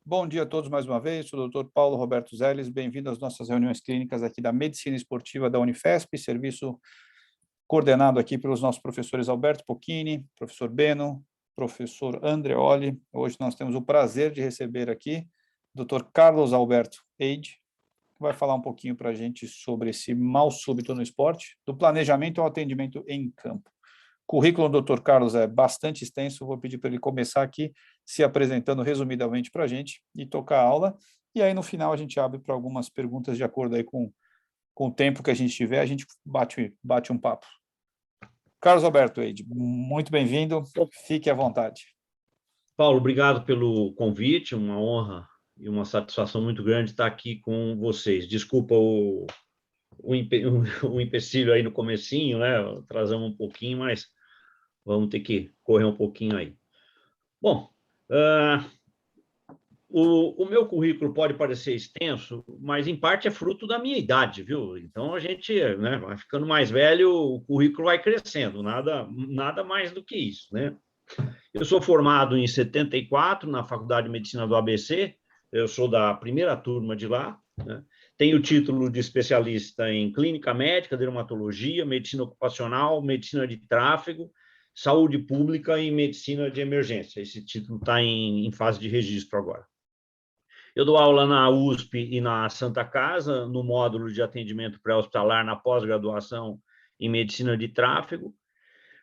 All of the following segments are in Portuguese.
Bom dia a todos mais uma vez, sou o Dr. Paulo Roberto Zeles, bem-vindo às nossas reuniões clínicas aqui da Medicina Esportiva da Unifesp, serviço coordenado aqui pelos nossos professores Alberto Pocchini, professor Beno, professor Andreoli. Hoje nós temos o prazer de receber aqui o Dr. Carlos Alberto Eide, que vai falar um pouquinho para a gente sobre esse mal súbito no esporte, do planejamento ao atendimento em campo. O currículo do Dr. Carlos é bastante extenso, vou pedir para ele começar aqui se apresentando resumidamente para a gente e tocar a aula, e aí no final a gente abre para algumas perguntas de acordo aí com o tempo que a gente tiver, a gente bate um papo. Carlos Alberto Eide, muito bem-vindo, fique à vontade. Paulo, obrigado pelo convite, uma honra e uma satisfação muito grande estar aqui com vocês. Desculpa o empecilho aí no comecinho, né? Atrasamos um pouquinho, mas vamos ter que correr um pouquinho aí. Bom, o meu currículo pode parecer extenso, mas em parte é fruto da minha idade, viu? Então a gente, né, vai ficando mais velho, o currículo vai crescendo, nada mais do que isso, né? Eu sou formado em 74 na Faculdade de Medicina do ABC, eu sou da primeira turma de lá, né? Tenho o título de especialista em clínica médica, dermatologia, medicina ocupacional, medicina de tráfego, saúde pública e medicina de emergência. Esse título está em fase de registro agora. Eu dou aula na USP e na Santa Casa, no módulo de atendimento pré-hospitalar na pós-graduação em medicina de tráfego.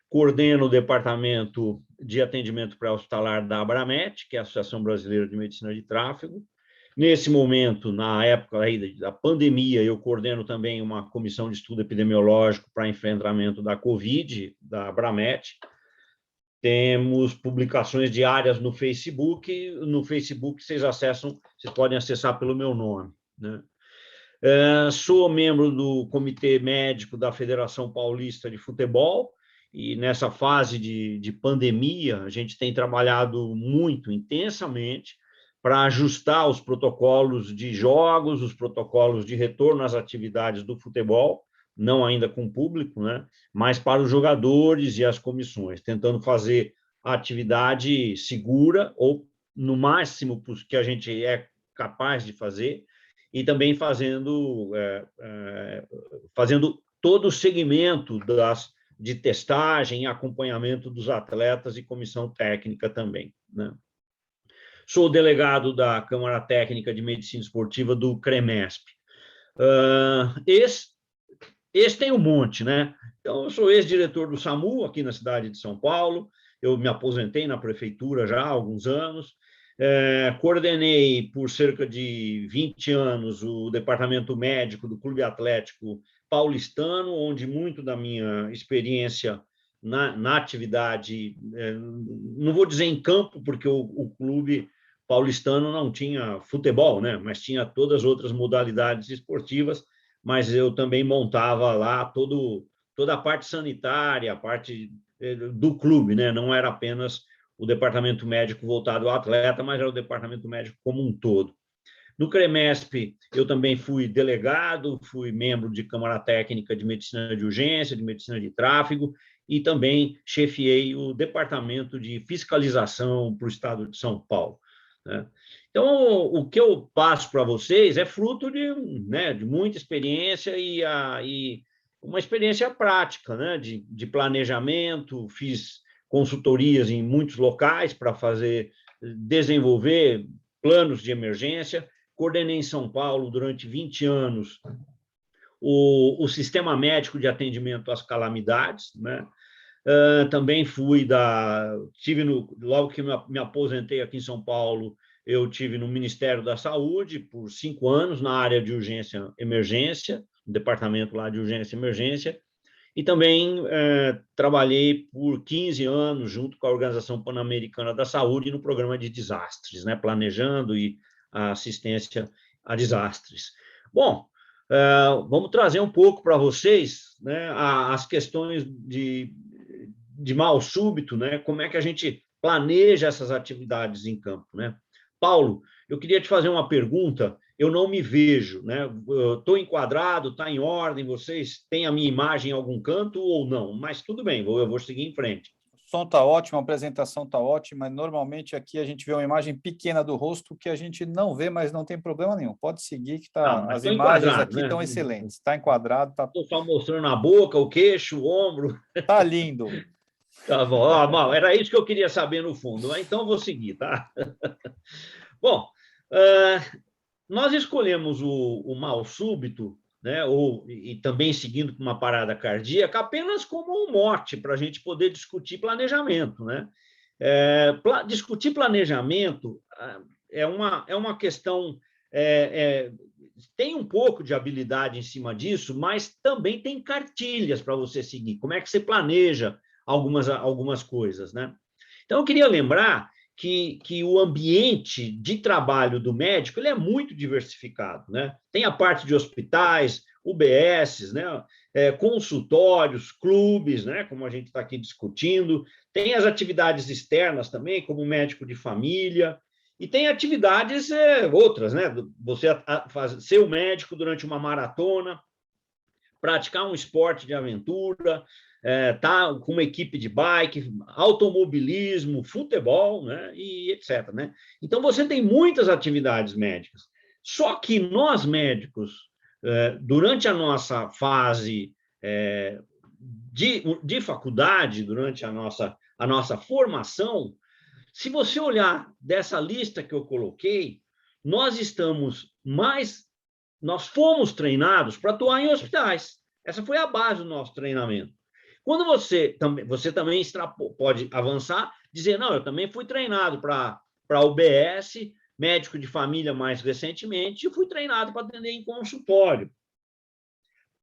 Coordeno o departamento de atendimento pré-hospitalar da Abramet, que é a Associação Brasileira de Medicina de Tráfego. Nesse momento, na época aí da pandemia, eu coordeno também uma comissão de estudo epidemiológico para enfrentamento da Covid, da Abramet. Temos publicações diárias no Facebook. No Facebook vocês podem acessar pelo meu nome, né? Sou membro do Comitê Médico da Federação Paulista de Futebol, e nessa fase de pandemia, a gente tem trabalhado muito intensamente para ajustar os protocolos de jogos, os protocolos de retorno às atividades do futebol, não ainda com o público, né, mas para os jogadores e as comissões, tentando fazer a atividade segura, ou no máximo que a gente é capaz de fazer, e também fazendo todo o segmento de testagem e acompanhamento dos atletas e comissão técnica também, né? Sou delegado da Câmara Técnica de Medicina Esportiva do CREMESP. Esse tem um monte, né? Então, eu sou ex-diretor do SAMU aqui na cidade de São Paulo, eu me aposentei na prefeitura já há alguns anos, coordenei por cerca de 20 anos o departamento médico do Clube Atlético Paulistano, onde muito da minha experiência na atividade, não vou dizer em campo, porque o clube paulistano não tinha futebol, né? Mas tinha todas as outras modalidades esportivas, mas eu também montava lá toda a parte sanitária, a parte do clube, né? Não era apenas o departamento médico voltado ao atleta, mas era o departamento médico como um todo. No CREMESP, eu também fui delegado, fui membro de Câmara Técnica de Medicina de Urgência, de Medicina de Tráfego, e também chefiei o departamento de fiscalização para o estado de São Paulo, né? Então, o que eu passo para vocês é fruto de muita experiência e uma experiência prática, né, de planejamento. Fiz consultorias em muitos locais para desenvolver planos de emergência. Coordenei em São Paulo durante 20 anos o sistema médico de atendimento às calamidades, né? Também logo que me aposentei aqui em São Paulo, eu tive no Ministério da Saúde por 5 anos na área de urgência e emergência, no departamento lá de urgência e emergência, e também trabalhei por 15 anos junto com a Organização Pan-Americana da Saúde no programa de desastres, né, planejando e a assistência a desastres. Bom, vamos trazer um pouco para vocês, né, as questões de mal súbito, né, como é que a gente planeja essas atividades em campo, né? Paulo, eu queria te fazer uma pergunta. Eu não me vejo, né? Estou enquadrado, está em ordem, vocês têm a minha imagem em algum canto ou não? Mas tudo bem, eu vou seguir em frente. som está ótimo, a apresentação está ótima. Normalmente aqui a gente vê uma imagem pequena do rosto que a gente não vê, mas não tem problema nenhum. Pode seguir que Mas as estou imagens enquadrado, aqui né? estão excelentes. Está enquadrado, Estou só mostrando a boca, o queixo, o ombro. tá lindo. Tá bom. Ó, Mal, era isso que eu queria saber no fundo. Então, eu vou seguir, tá? Bom, nós escolhemos o mal súbito, né, e também seguindo com uma parada cardíaca, apenas como um mote para a gente poder discutir planejamento. Né? Discutir planejamento é uma questão. Tem um pouco de habilidade em cima disso, mas também tem cartilhas para você seguir. Como é que você planeja algumas coisas? Né? Então, eu queria lembrar que o ambiente de trabalho do médico ele é muito diversificado. Né? Tem a parte de hospitais, UBSs, né? Consultórios, clubes, né? Como a gente está aqui discutindo, tem as atividades externas também, como médico de família, e tem atividades outras, né? Você ser o médico durante uma maratona, praticar um esporte de aventura, tá com uma equipe de bike, automobilismo, futebol, né, e etc. Né? Então, você tem muitas atividades médicas. Só que nós, médicos, durante a nossa fase de faculdade, durante a nossa formação, se você olhar dessa lista que eu coloquei, nós fomos treinados para atuar em hospitais. Essa foi a base do nosso treinamento. Quando você também pode avançar, dizer, não, eu também fui treinado para UBS, médico de família mais recentemente, e fui treinado para atender em consultório.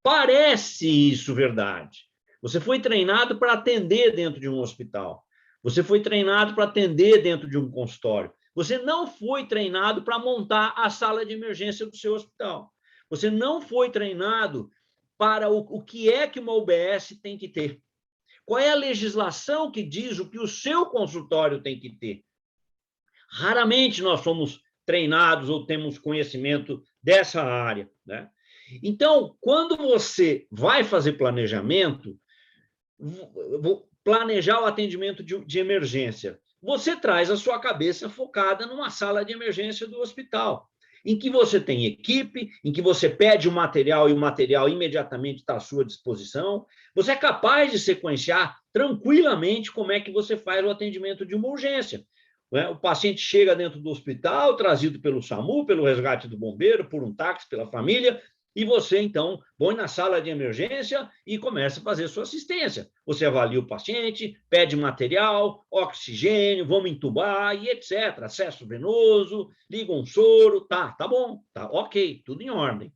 Parece isso verdade. Você foi treinado para atender dentro de um hospital. Você foi treinado para atender dentro de um consultório. Você não foi treinado para montar a sala de emergência do seu hospital. Você não foi treinado para o que é que uma UBS tem que ter. Qual é a legislação que diz o que o seu consultório tem que ter? Raramente nós somos treinados ou temos conhecimento dessa área. Né? Então, quando você vai fazer planejamento, planejar o atendimento de emergência, você traz a sua cabeça focada numa sala de emergência do hospital, em que você tem equipe, em que você pede o material e o material imediatamente está à sua disposição. Você é capaz de sequenciar tranquilamente como é que você faz o atendimento de uma urgência. O paciente chega dentro do hospital, trazido pelo SAMU, pelo resgate do bombeiro, por um táxi, pela família, e você, então, põe na sala de emergência e começa a fazer sua assistência. Você avalia o paciente, pede material, oxigênio, vamos entubar e etc. Acesso venoso, liga um soro, tá bom, tá ok, tudo em ordem.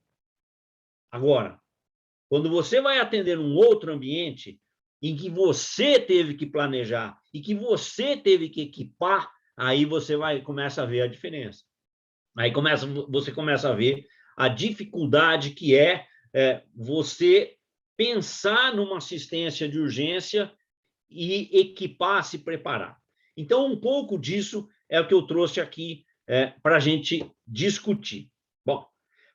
Agora, quando você vai atender um outro ambiente em que você teve que planejar e que você teve que equipar, aí você começa a ver a diferença. Aí você começa a ver a dificuldade que você pensar numa assistência de urgência e equipar, se preparar. Então, um pouco disso é o que eu trouxe aqui para a gente discutir. Bom,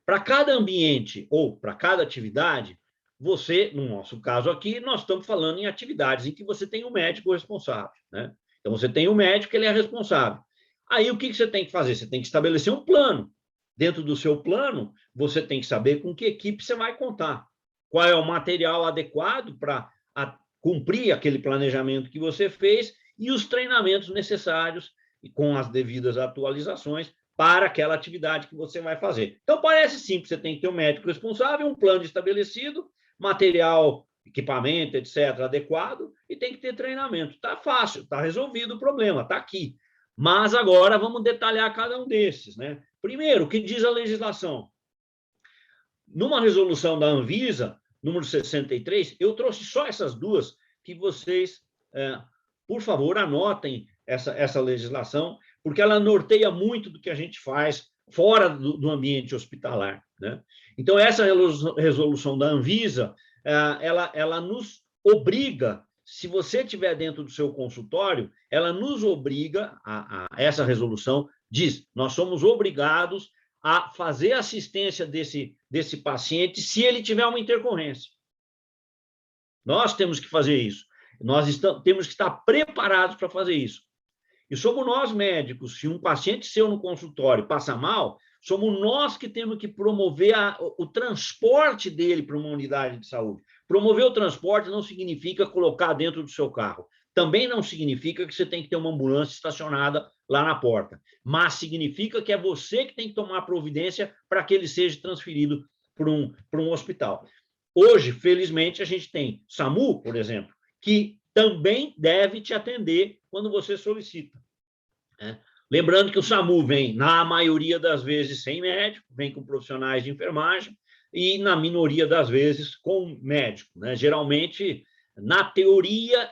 para cada ambiente ou para cada atividade, no nosso caso aqui, nós estamos falando em atividades em que você tem um médico responsável. Né? Então, você tem o médico, ele é responsável. Aí, o que você tem que fazer? Você tem que estabelecer um plano. Dentro do seu plano, você tem que saber com que equipe você vai contar. Qual é o material adequado para cumprir aquele planejamento que você fez e os treinamentos necessários e com as devidas atualizações para aquela atividade que você vai fazer. Então, parece simples. Você tem que ter um médico responsável, um plano estabelecido, material, equipamento, etc., adequado, e tem que ter treinamento. Está fácil, está resolvido o problema, está aqui. Mas agora vamos detalhar cada um desses. Né? Primeiro, o que diz a legislação? Numa resolução da Anvisa, número 63, eu trouxe só essas duas, que vocês, por favor, anotem essa legislação, porque ela norteia muito do que a gente faz fora do ambiente hospitalar. Né? Então, essa resolução da Anvisa, ela nos obriga, se você estiver dentro do seu consultório, ela nos obriga, essa resolução diz, nós somos obrigados a fazer assistência desse paciente se ele tiver uma intercorrência. Nós temos que fazer isso. Temos que estar preparados para fazer isso. E somos nós, médicos, se um paciente seu no consultório passa mal, somos nós que temos que promover o transporte dele para uma unidade de saúde. Promover o transporte não significa colocar dentro do seu carro. Também não significa que você tem que ter uma ambulância estacionada lá na porta. Mas significa que é você que tem que tomar providência para que ele seja transferido para um hospital. Hoje, felizmente, a gente tem SAMU, por exemplo, que também deve te atender quando você solicita. Lembrando que o SAMU vem, na maioria das vezes, sem médico, vem com profissionais de enfermagem, e na minoria das vezes com médico. Geralmente, na teoria,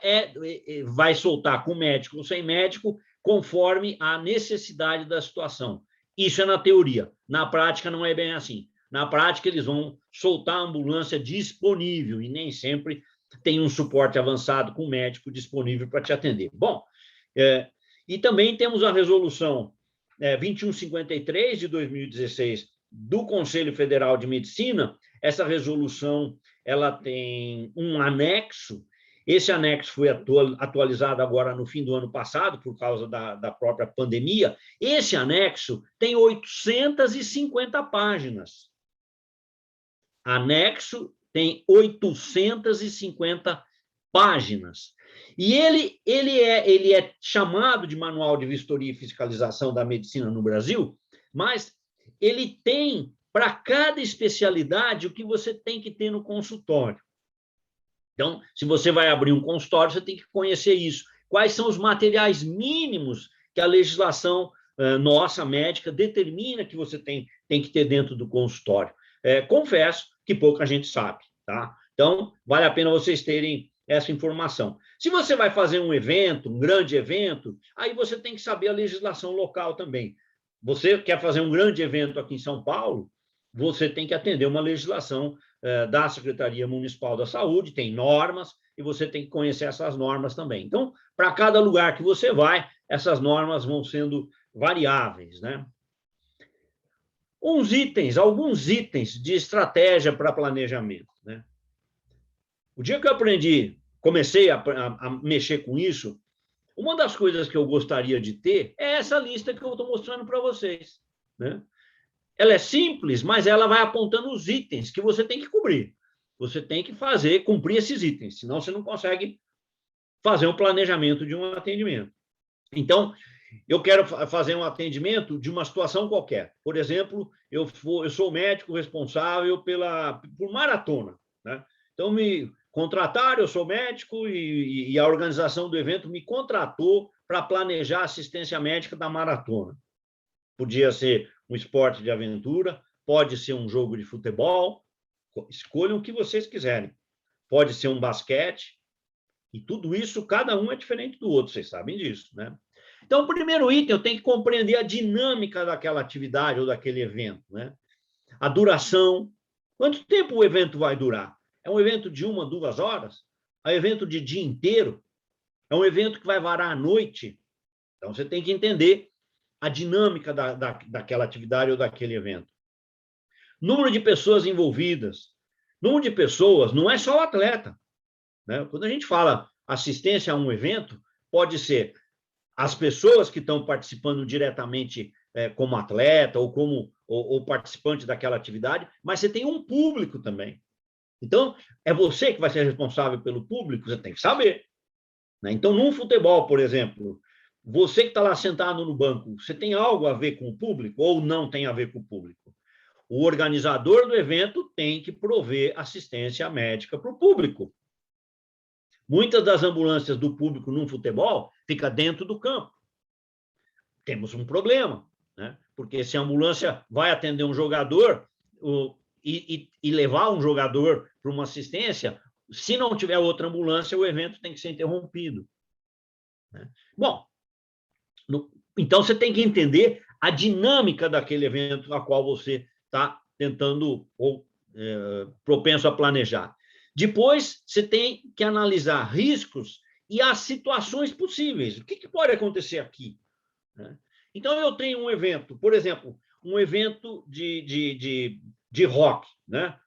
vai soltar com médico ou sem médico, conforme a necessidade da situação. Isso é na teoria. Na prática, não é bem assim. Na prática, eles vão soltar a ambulância disponível, e nem sempre tem um suporte avançado com médico disponível para te atender. Bom, e também temos a resolução 2153 de 2016 do Conselho Federal de Medicina. Essa resolução ela tem um anexo. Esse anexo foi atualizado agora no fim do ano passado, por causa da própria pandemia. Esse anexo tem 850 páginas. Anexo tem 850 páginas. E ele é chamado de Manual de Vistoria e Fiscalização da Medicina no Brasil, mas ele tem, para cada especialidade, o que você tem que ter no consultório. Então, se você vai abrir um consultório, você tem que conhecer isso. Quais são os materiais mínimos que a legislação nossa, médica, determina que você tem que ter dentro do consultório? Confesso que pouca gente sabe, tá? Então, vale a pena vocês terem essa informação. Se você vai fazer um evento, um grande evento, aí você tem que saber a legislação local também. Você quer fazer um grande evento aqui em São Paulo, você tem que atender uma legislação da Secretaria Municipal da Saúde, tem normas, e você tem que conhecer essas normas também. Então, para cada lugar que você vai, essas normas vão sendo variáveis, né? Alguns itens de estratégia para planejamento, né? O dia que eu comecei a mexer com isso, uma das coisas que eu gostaria de ter é essa lista que eu estou mostrando para vocês, né? Ela é simples, mas ela vai apontando os itens que você tem que cobrir. Você tem que cumprir esses itens, senão você não consegue fazer um planejamento de um atendimento. Então, eu quero fazer um atendimento de uma situação qualquer. Por exemplo, eu sou médico responsável por maratona, né? Então, me contrataram, eu sou médico e a organização do evento me contratou para planejar a assistência médica da maratona. Podia ser um esporte de aventura, pode ser um jogo de futebol, escolham o que vocês quiserem. Pode ser um basquete, e tudo isso, cada um é diferente do outro, vocês sabem disso, né? Então, o primeiro item, eu tenho que compreender a dinâmica daquela atividade ou daquele evento, né? A duração, quanto tempo o evento vai durar? É um evento de 1, 2 horas? É um evento de dia inteiro? É um evento que vai varar à noite? Então, você tem que entender a dinâmica daquela atividade ou daquele evento. Número de pessoas envolvidas. Número de pessoas não é só o atleta, né? Quando a gente fala assistência a um evento, pode ser as pessoas que estão participando diretamente como atleta ou participante daquela atividade, mas você tem um público também. Então, é você que vai ser responsável pelo público, você tem que saber, né? Então, num futebol, por exemplo, você que está lá sentado no banco, você tem algo a ver com o público ou não tem a ver com o público? O organizador do evento tem que prover assistência médica para o público. Muitas das ambulâncias do público num futebol fica dentro do campo. Temos um problema, né? Porque se a ambulância vai atender um jogador e levar um jogador para uma assistência, se não tiver outra ambulância, o evento tem que ser interrompido, né? Bom, então você tem que entender a dinâmica daquele evento a qual você está tentando ou propenso a planejar. Depois, você tem que analisar riscos e as situações possíveis. O que pode acontecer aqui, né? Então, eu tenho um evento, por exemplo, um evento de rock, né?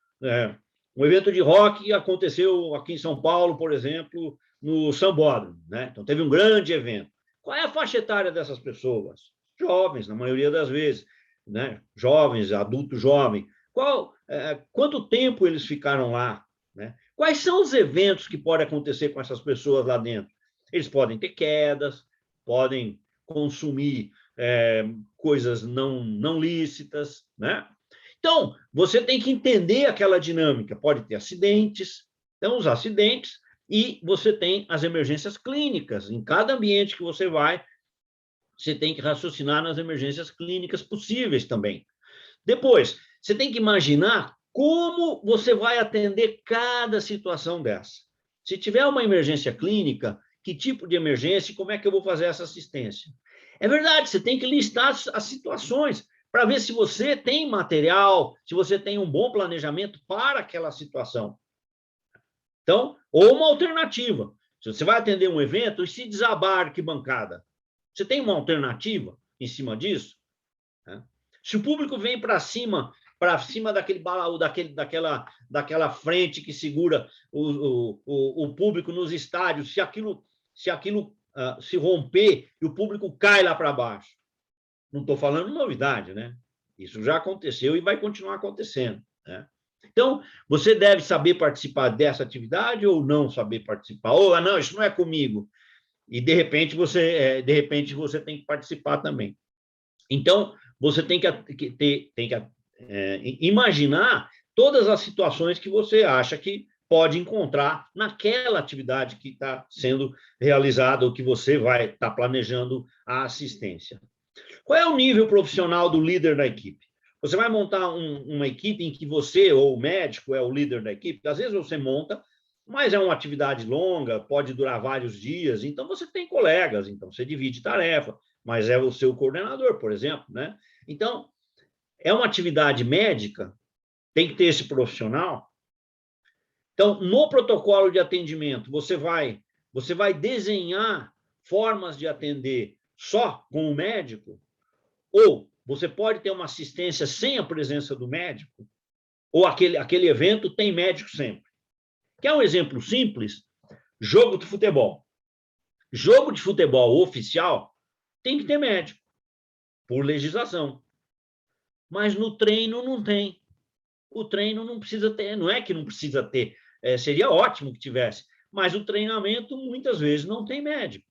Um evento de rock aconteceu aqui em São Paulo, por exemplo, no Sambódromo, né? Então, teve um grande evento. Qual é a faixa etária dessas pessoas? Jovens, na maioria das vezes, né? Jovens, adulto jovem. Quanto tempo eles ficaram lá? Né? Quais são os eventos que podem acontecer com essas pessoas lá dentro? Eles podem ter quedas, podem consumir coisas não lícitas, né? Então, você tem que entender aquela dinâmica. Pode ter acidentes, então os acidentes, e você tem as emergências clínicas. Em cada ambiente que você vai, você tem que raciocinar nas emergências clínicas possíveis também. Depois, você tem que imaginar como você vai atender cada situação dessa. Se tiver uma emergência clínica, que tipo de emergência e como é que eu vou fazer essa assistência? É verdade, você tem que listar as situações para ver se você tem material, se você tem um bom planejamento para aquela situação. Então, ou uma alternativa. Se você vai atender um evento e se desabar a arquibancada, você tem uma alternativa em cima disso? Se o público vem para cima daquele balaú, daquela frente que segura o público nos estádios, se aquilo se romper e o público cai lá para baixo. Não estou falando novidade, né? Isso já aconteceu e vai continuar acontecendo, né? Então, você deve saber participar dessa atividade ou não saber participar. Ou, não, isso não é comigo. E, de repente, você tem que participar também. Então, você tem que imaginar todas as situações que você acha que pode encontrar naquela atividade que está sendo realizada ou que você vai estar planejando a assistência. Qual é o nível profissional do líder da equipe? Você vai montar uma equipe em que você, ou o médico, é o líder da equipe. Às vezes você monta, mas é uma atividade longa, pode durar vários dias, então você tem colegas, então você divide tarefa, mas é o seu coordenador, por exemplo, né? Então, é uma atividade médica, tem que ter esse profissional. Então, no protocolo de atendimento, você vai desenhar formas de atender só com o médico, ou você pode ter uma assistência sem a presença do médico, ou aquele evento tem médico sempre. Quer um exemplo simples? Jogo de futebol. Jogo de futebol oficial tem que ter médico, por legislação. Mas no treino não tem. O treino não precisa ter, não é que não precisa ter, seria ótimo que tivesse, mas o treinamento muitas vezes não tem médico.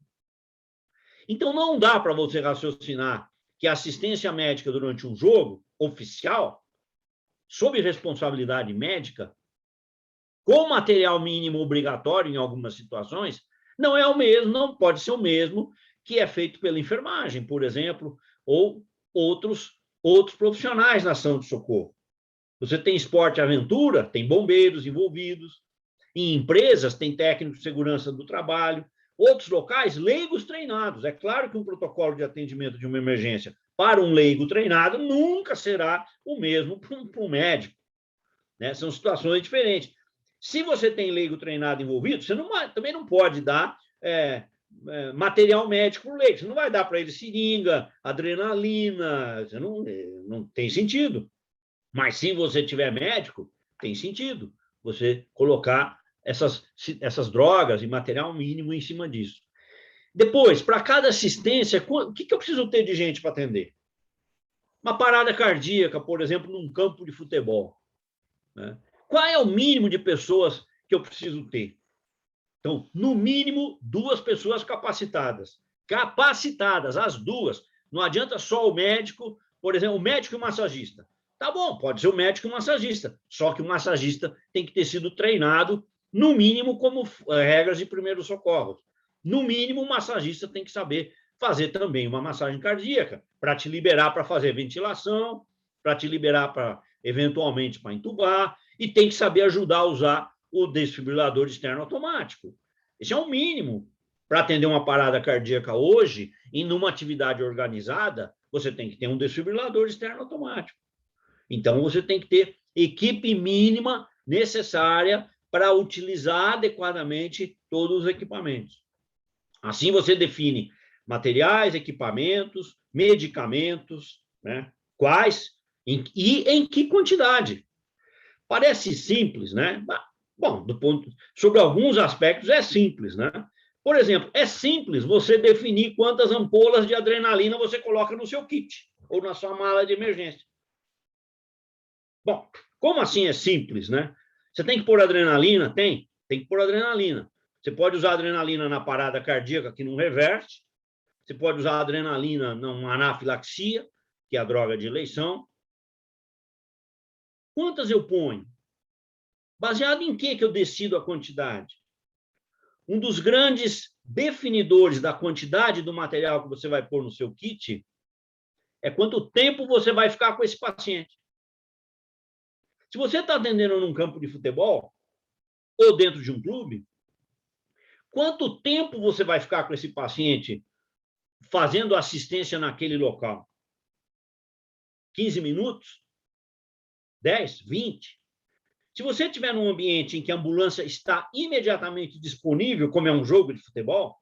Então não dá para você raciocinar que a assistência médica durante um jogo oficial, sob responsabilidade médica, com material mínimo obrigatório em algumas situações, não é o mesmo, não pode ser o mesmo que é feito pela enfermagem, por exemplo, ou outros profissionais na ação de socorro. Você tem esporte aventura, tem bombeiros envolvidos, em empresas tem técnicos de segurança do trabalho, outros locais, leigos treinados. É claro que um protocolo de atendimento de uma emergência para um leigo treinado nunca será o mesmo para um médico, né? São situações diferentes. Se você tem leigo treinado envolvido, você também não pode dar material médico para o leigo. Você não vai dar para ele seringa, adrenalina, não tem sentido. Mas se você tiver médico, tem sentido você colocar essas drogas e material mínimo em cima disso. Depois, para cada assistência, o que eu preciso ter de gente para atender? Uma parada cardíaca, por exemplo, num campo de futebol, né? Qual é o mínimo de pessoas que eu preciso ter? Então, no mínimo, 2 pessoas capacitadas. Capacitadas, as 2. Não adianta só o médico, por exemplo, o médico e o massagista. Tá bom, pode ser o médico e o massagista, só que o massagista tem que ter sido treinado, no mínimo, como regras de primeiros socorros. No mínimo, o massagista tem que saber fazer também uma massagem cardíaca, para te liberar para fazer ventilação, para te liberar para, eventualmente, para entubar, e tem que saber ajudar a usar o desfibrilador externo automático. Esse é o mínimo. Para atender uma parada cardíaca hoje, e numa atividade organizada, você tem que ter um desfibrilador externo automático. Então, você tem que ter equipe mínima necessária para utilizar adequadamente todos os equipamentos. Assim, você define materiais, equipamentos, medicamentos, né? Quais e em que quantidade. Parece simples, né? Bom, sobre alguns aspectos é simples, né? Por exemplo, é simples você definir quantas ampolas de adrenalina você coloca no seu kit ou na sua mala de emergência. Bom, como assim é simples, né? Você tem que pôr adrenalina? Tem que pôr adrenalina. Você pode usar adrenalina na parada cardíaca, que não reverte. Você pode usar adrenalina numa anafilaxia, que é a droga de eleição. Quantas eu ponho? Baseado em que eu decido a quantidade? Um dos grandes definidores da quantidade do material que você vai pôr no seu kit é quanto tempo você vai ficar com esse paciente. Se você está atendendo num campo de futebol ou dentro de um clube, quanto tempo você vai ficar com esse paciente fazendo assistência naquele local? 15 minutos? 10? 20? Se você estiver num ambiente em que a ambulância está imediatamente disponível, como é um jogo de futebol,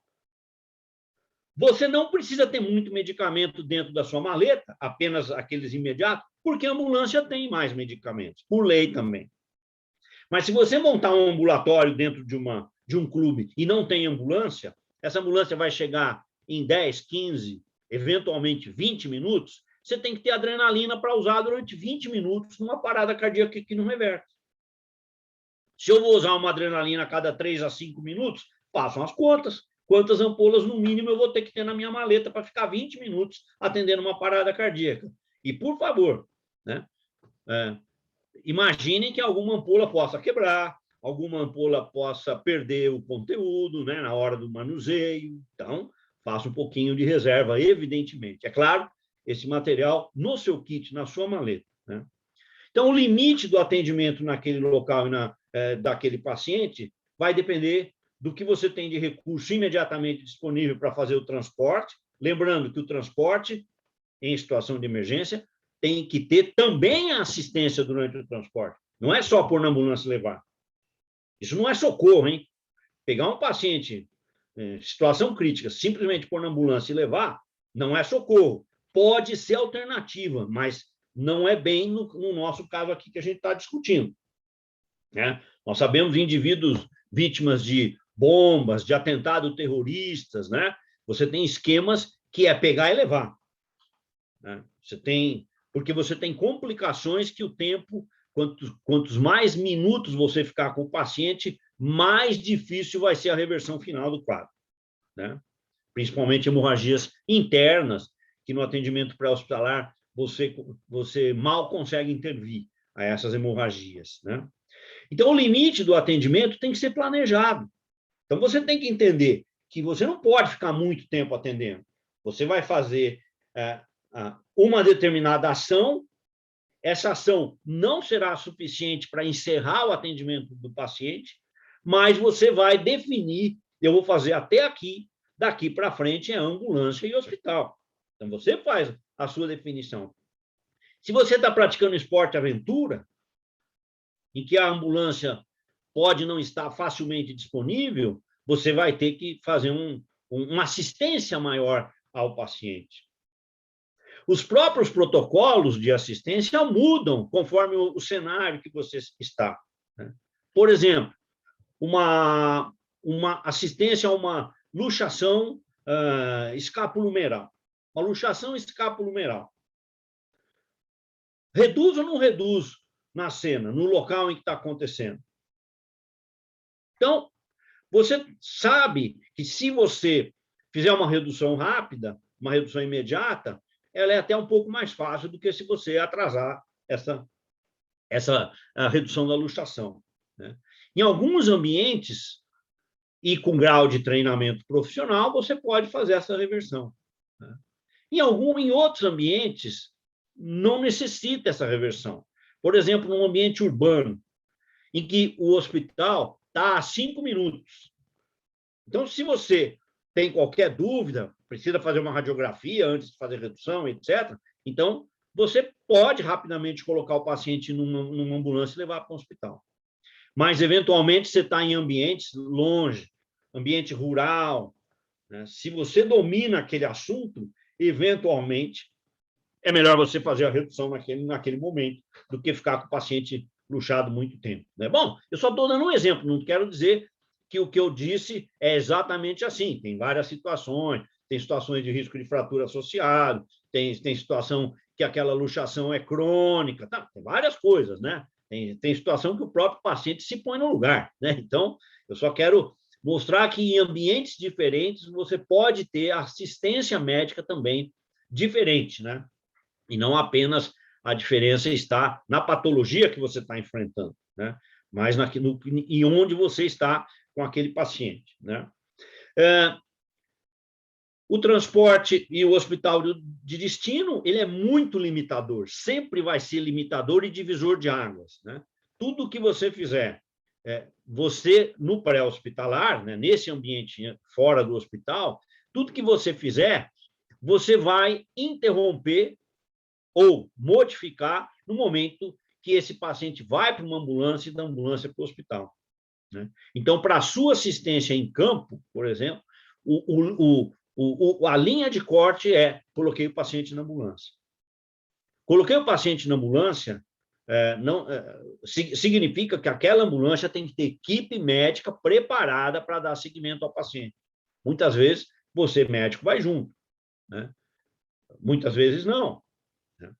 você não precisa ter muito medicamento dentro da sua maleta, apenas aqueles imediatos, porque a ambulância tem mais medicamentos, por lei também. Mas se você montar um ambulatório dentro de um clube e não tem ambulância, essa ambulância vai chegar em 10, 15, eventualmente 20 minutos, você tem que ter adrenalina para usar durante 20 minutos numa parada cardíaca que não reverte. Se eu vou usar uma adrenalina a cada 3 a 5 minutos, façam as contas. Quantas ampolas, no mínimo, eu vou ter que ter na minha maleta para ficar 20 minutos atendendo uma parada cardíaca? E, por favor, né, imaginem que alguma ampola possa quebrar, alguma ampola possa perder o conteúdo, né, na hora do manuseio. Então, faça um pouquinho de reserva, evidentemente. É claro, esse material no seu kit, na sua maleta, né? Então, o limite do atendimento naquele local e daquele paciente vai depender do que você tem de recurso imediatamente disponível para fazer o transporte. Lembrando que o transporte, em situação de emergência, tem que ter também a assistência durante o transporte. Não é só pôr na ambulância e levar. Isso não é socorro, hein? Pegar um paciente em situação crítica, simplesmente pôr na ambulância e levar, não é socorro. Pode ser alternativa, mas não é bem no nosso caso aqui que a gente está discutindo, né? Nós sabemos de indivíduos vítimas de bombas, de atentados terroristas, né? Você tem esquemas que é pegar e levar, né? Porque você tem complicações que o tempo, quantos mais minutos você ficar com o paciente, mais difícil vai ser a reversão final do quadro, né? Principalmente hemorragias internas, que no atendimento pré-hospitalar você mal consegue intervir a essas hemorragias, né? Então, o limite do atendimento tem que ser planejado. Então, você tem que entender que você não pode ficar muito tempo atendendo. Você vai fazer uma determinada ação, essa ação não será suficiente para encerrar o atendimento do paciente, mas você vai definir, eu vou fazer até aqui, daqui para frente é ambulância e hospital. Então, você faz a sua definição. Se você está praticando esporte aventura, em que a ambulância pode não estar facilmente disponível, você vai ter que fazer uma assistência maior ao paciente. Os próprios protocolos de assistência mudam conforme o cenário que você está, né? Por exemplo, uma assistência a uma luxação escapulohumeral. Uma luxação escapulohumeral. Reduz ou não reduz na cena, no local em que está acontecendo? Então, você sabe que se você fizer uma redução rápida, uma redução imediata, ela é até um pouco mais fácil do que se você atrasar essa redução da luxação, né? Em alguns ambientes, e com grau de treinamento profissional, você pode fazer essa reversão, né? Em outros ambientes, não necessita essa reversão. Por exemplo, num ambiente urbano, em que o hospital está a 5 minutos. Então, se você tem qualquer dúvida, precisa fazer uma radiografia antes de fazer redução, etc., então, você pode rapidamente colocar o paciente numa ambulância e levar para o hospital. Mas, eventualmente, você está em ambientes longe, ambiente rural, né? Se você domina aquele assunto, eventualmente, é melhor você fazer a redução naquele momento do que ficar com o paciente luxado muito tempo, né? Bom, eu só estou dando um exemplo, não quero dizer que o que eu disse é exatamente assim. Tem várias situações, tem situações de risco de fratura associado, tem situação que aquela luxação é crônica, tá? Tem várias coisas, né? Tem situação que o próprio paciente se põe no lugar, né? Então, eu só quero mostrar que em ambientes diferentes você pode ter assistência médica também diferente, né? E não apenas a diferença está na patologia que você está enfrentando, né? Mas em onde você está com aquele paciente, né? O transporte e o hospital de destino, ele é muito limitador, sempre vai ser limitador e divisor de águas, né? Tudo que você fizer, você no pré-hospitalar, né, nesse ambiente fora do hospital, tudo que você fizer, você vai interromper ou modificar no momento que esse paciente vai para uma ambulância e da ambulância para o hospital, né? Então, para a sua assistência em campo, por exemplo, a linha de corte coloquei o paciente na ambulância. Coloquei o paciente na ambulância, significa que aquela ambulância tem que ter equipe médica preparada para dar seguimento ao paciente. Muitas vezes, você, médico, vai junto, né? Muitas vezes, não. Né?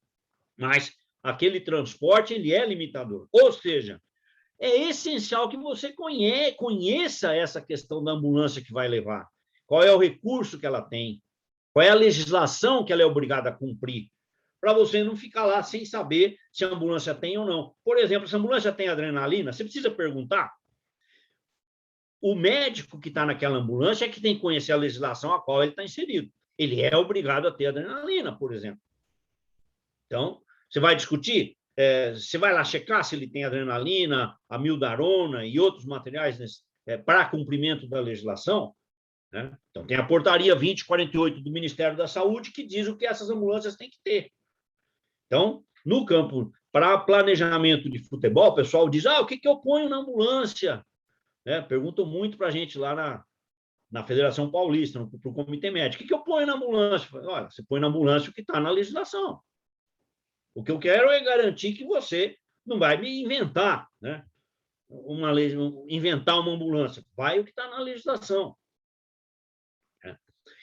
Mas aquele transporte, ele é limitador. Ou seja, é essencial que você conheça essa questão da ambulância que vai levar. Qual é o recurso que ela tem? Qual é a legislação que ela é obrigada a cumprir? Para você não ficar lá sem saber se a ambulância tem ou não. Por exemplo, se a ambulância tem adrenalina, você precisa perguntar. O médico que está naquela ambulância é que tem que conhecer a legislação a qual ele está inserido. Ele é obrigado a ter adrenalina, por exemplo. Então, você vai discutir, você vai lá checar se ele tem adrenalina, amiodarona e outros materiais para cumprimento da legislação, né? Então, tem a portaria 2048 do Ministério da Saúde que diz o que essas ambulâncias têm que ter. Então, no campo, para planejamento de futebol, o pessoal diz, o que eu ponho na ambulância? Né? Perguntam muito para a gente lá na Federação Paulista, para o Comitê Médico. O que eu ponho na ambulância? Olha, você põe na ambulância o que está na legislação. O que eu quero é garantir que você não vai me inventar, né? Inventar uma ambulância. Vai o que está na legislação.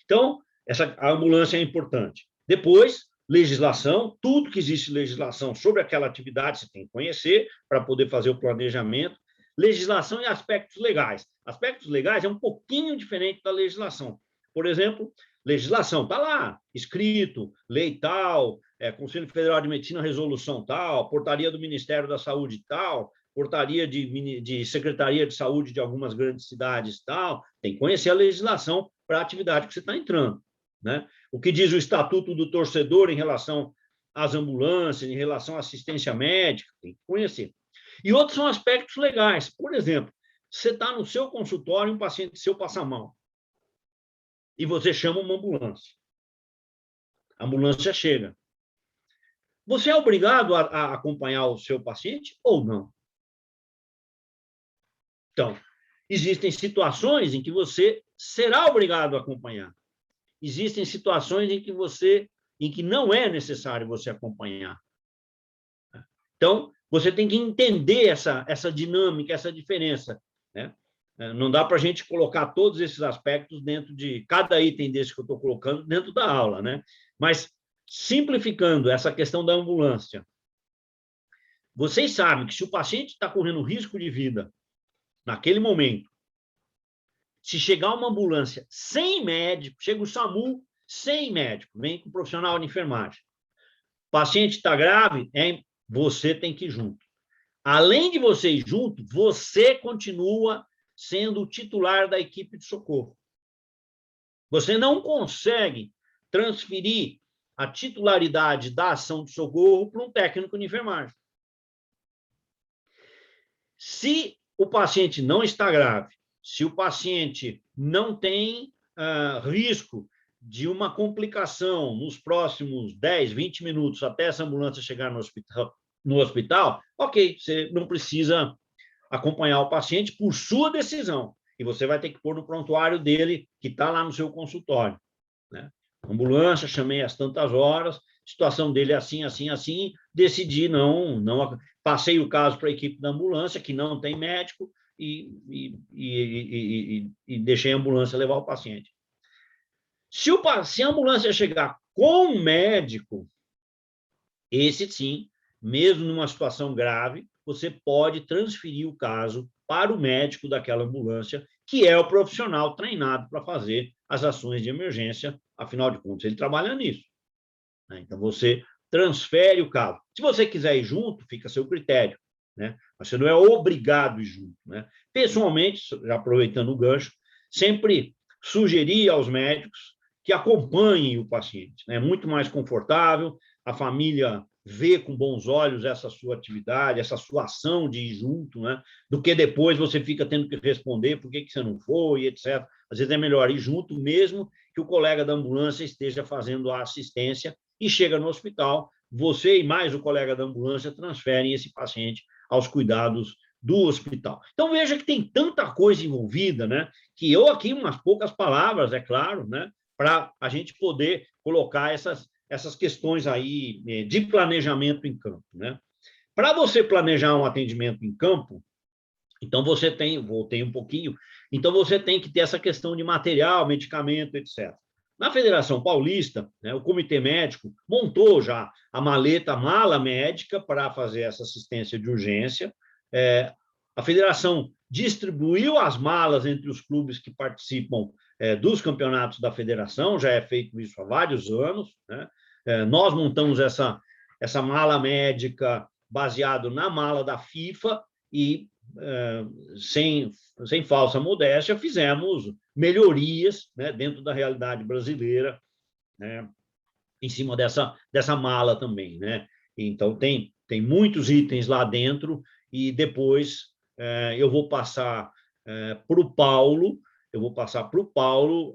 Então, a ambulância é importante. Depois, legislação, tudo que existe legislação sobre aquela atividade, você tem que conhecer para poder fazer o planejamento. Legislação e aspectos legais. Aspectos legais é um pouquinho diferente da legislação. Por exemplo, legislação, está lá, escrito, lei tal, Conselho Federal de Medicina, resolução tal, portaria do Ministério da Saúde tal, portaria de Secretaria de Saúde de algumas grandes cidades tal. Tem que conhecer a legislação para a atividade que você está entrando, né? O que diz o Estatuto do Torcedor em relação às ambulâncias, em relação à assistência médica, tem que conhecer. E outros são aspectos legais. Por exemplo, você está no seu consultório, um paciente seu passa mal, e você chama uma ambulância. A ambulância chega. Você é obrigado a acompanhar o seu paciente ou não? Então, existem situações em que você será obrigado a acompanhar. Existem situações em que não é necessário você acompanhar. Então, você tem que entender essa dinâmica, essa diferença, né? Não dá para a gente colocar todos esses aspectos dentro de cada item desse que eu estou colocando dentro da aula, né? Mas, simplificando essa questão da ambulância, vocês sabem que se o paciente está correndo risco de vida naquele momento, se chegar uma ambulância sem médico, chega o SAMU sem médico, vem com o profissional de enfermagem, o paciente está grave, você tem que ir junto. Além de você ir junto, você continua sendo o titular da equipe de socorro. Você não consegue transferir a titularidade da ação de socorro para um técnico de enfermagem. Se o paciente não está grave, se o paciente não tem risco de uma complicação nos próximos 10, 20 minutos até essa ambulância chegar no hospital, ok, você não precisa acompanhar o paciente por sua decisão. E você vai ter que pôr no prontuário dele, que está lá no seu consultório, né? Ambulância, chamei às tantas horas, situação dele é assim, assim, assim, decidi não passei o caso para a equipe da ambulância, que não tem médico, e deixei a ambulância levar o paciente. Se a ambulância chegar com o médico, esse sim, mesmo numa situação grave, você pode transferir o caso para o médico daquela ambulância, que é o profissional treinado para fazer as ações de emergência, afinal de contas, ele trabalha nisso. Então, você transfere o caso. Se você quiser ir junto, fica a seu critério, né? Mas você não é obrigado a ir junto, né? Pessoalmente, já aproveitando o gancho, sempre sugerir aos médicos que acompanhem o paciente. É muito mais confortável, a família vê com bons olhos essa sua atividade, essa sua ação de ir junto, né? Do que depois você fica tendo que responder por que você não foi, etc. Às vezes é melhor ir junto, mesmo que o colega da ambulância esteja fazendo a assistência e chega no hospital, você e mais o colega da ambulância transferem esse paciente aos cuidados do hospital. Então, veja que tem tanta coisa envolvida, né? Que eu aqui, umas poucas palavras, é claro, né? Para a gente poder colocar essas questões aí de planejamento em campo, né? Para você planejar um atendimento em campo, então você tem, voltei um pouquinho, então você tem que ter essa questão de material, medicamento, etc. Na Federação Paulista, né, o Comitê Médico montou já a mala médica para fazer essa assistência de urgência. A Federação distribuiu as malas entre os clubes que participam dos campeonatos da Federação, já é feito isso há vários anos, né? Nós montamos essa mala médica baseado na mala da FIFA e, sem falsa modéstia, fizemos melhorias, né, dentro da realidade brasileira, né, em cima dessa mala também, né? Então, tem muitos itens lá dentro e depois eu vou passar para o Paulo,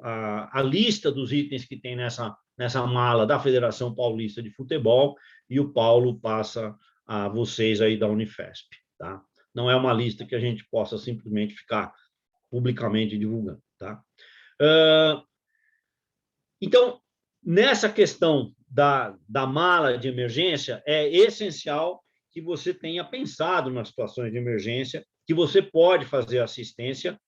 a lista dos itens que tem nessa mala da Federação Paulista de Futebol, e o Paulo passa a vocês aí da Unifesp, tá? Não é uma lista que a gente possa simplesmente ficar publicamente divulgando, tá? Então, nessa questão da mala de emergência, é essencial que você tenha pensado nas situações de emergência, que você pode fazer assistência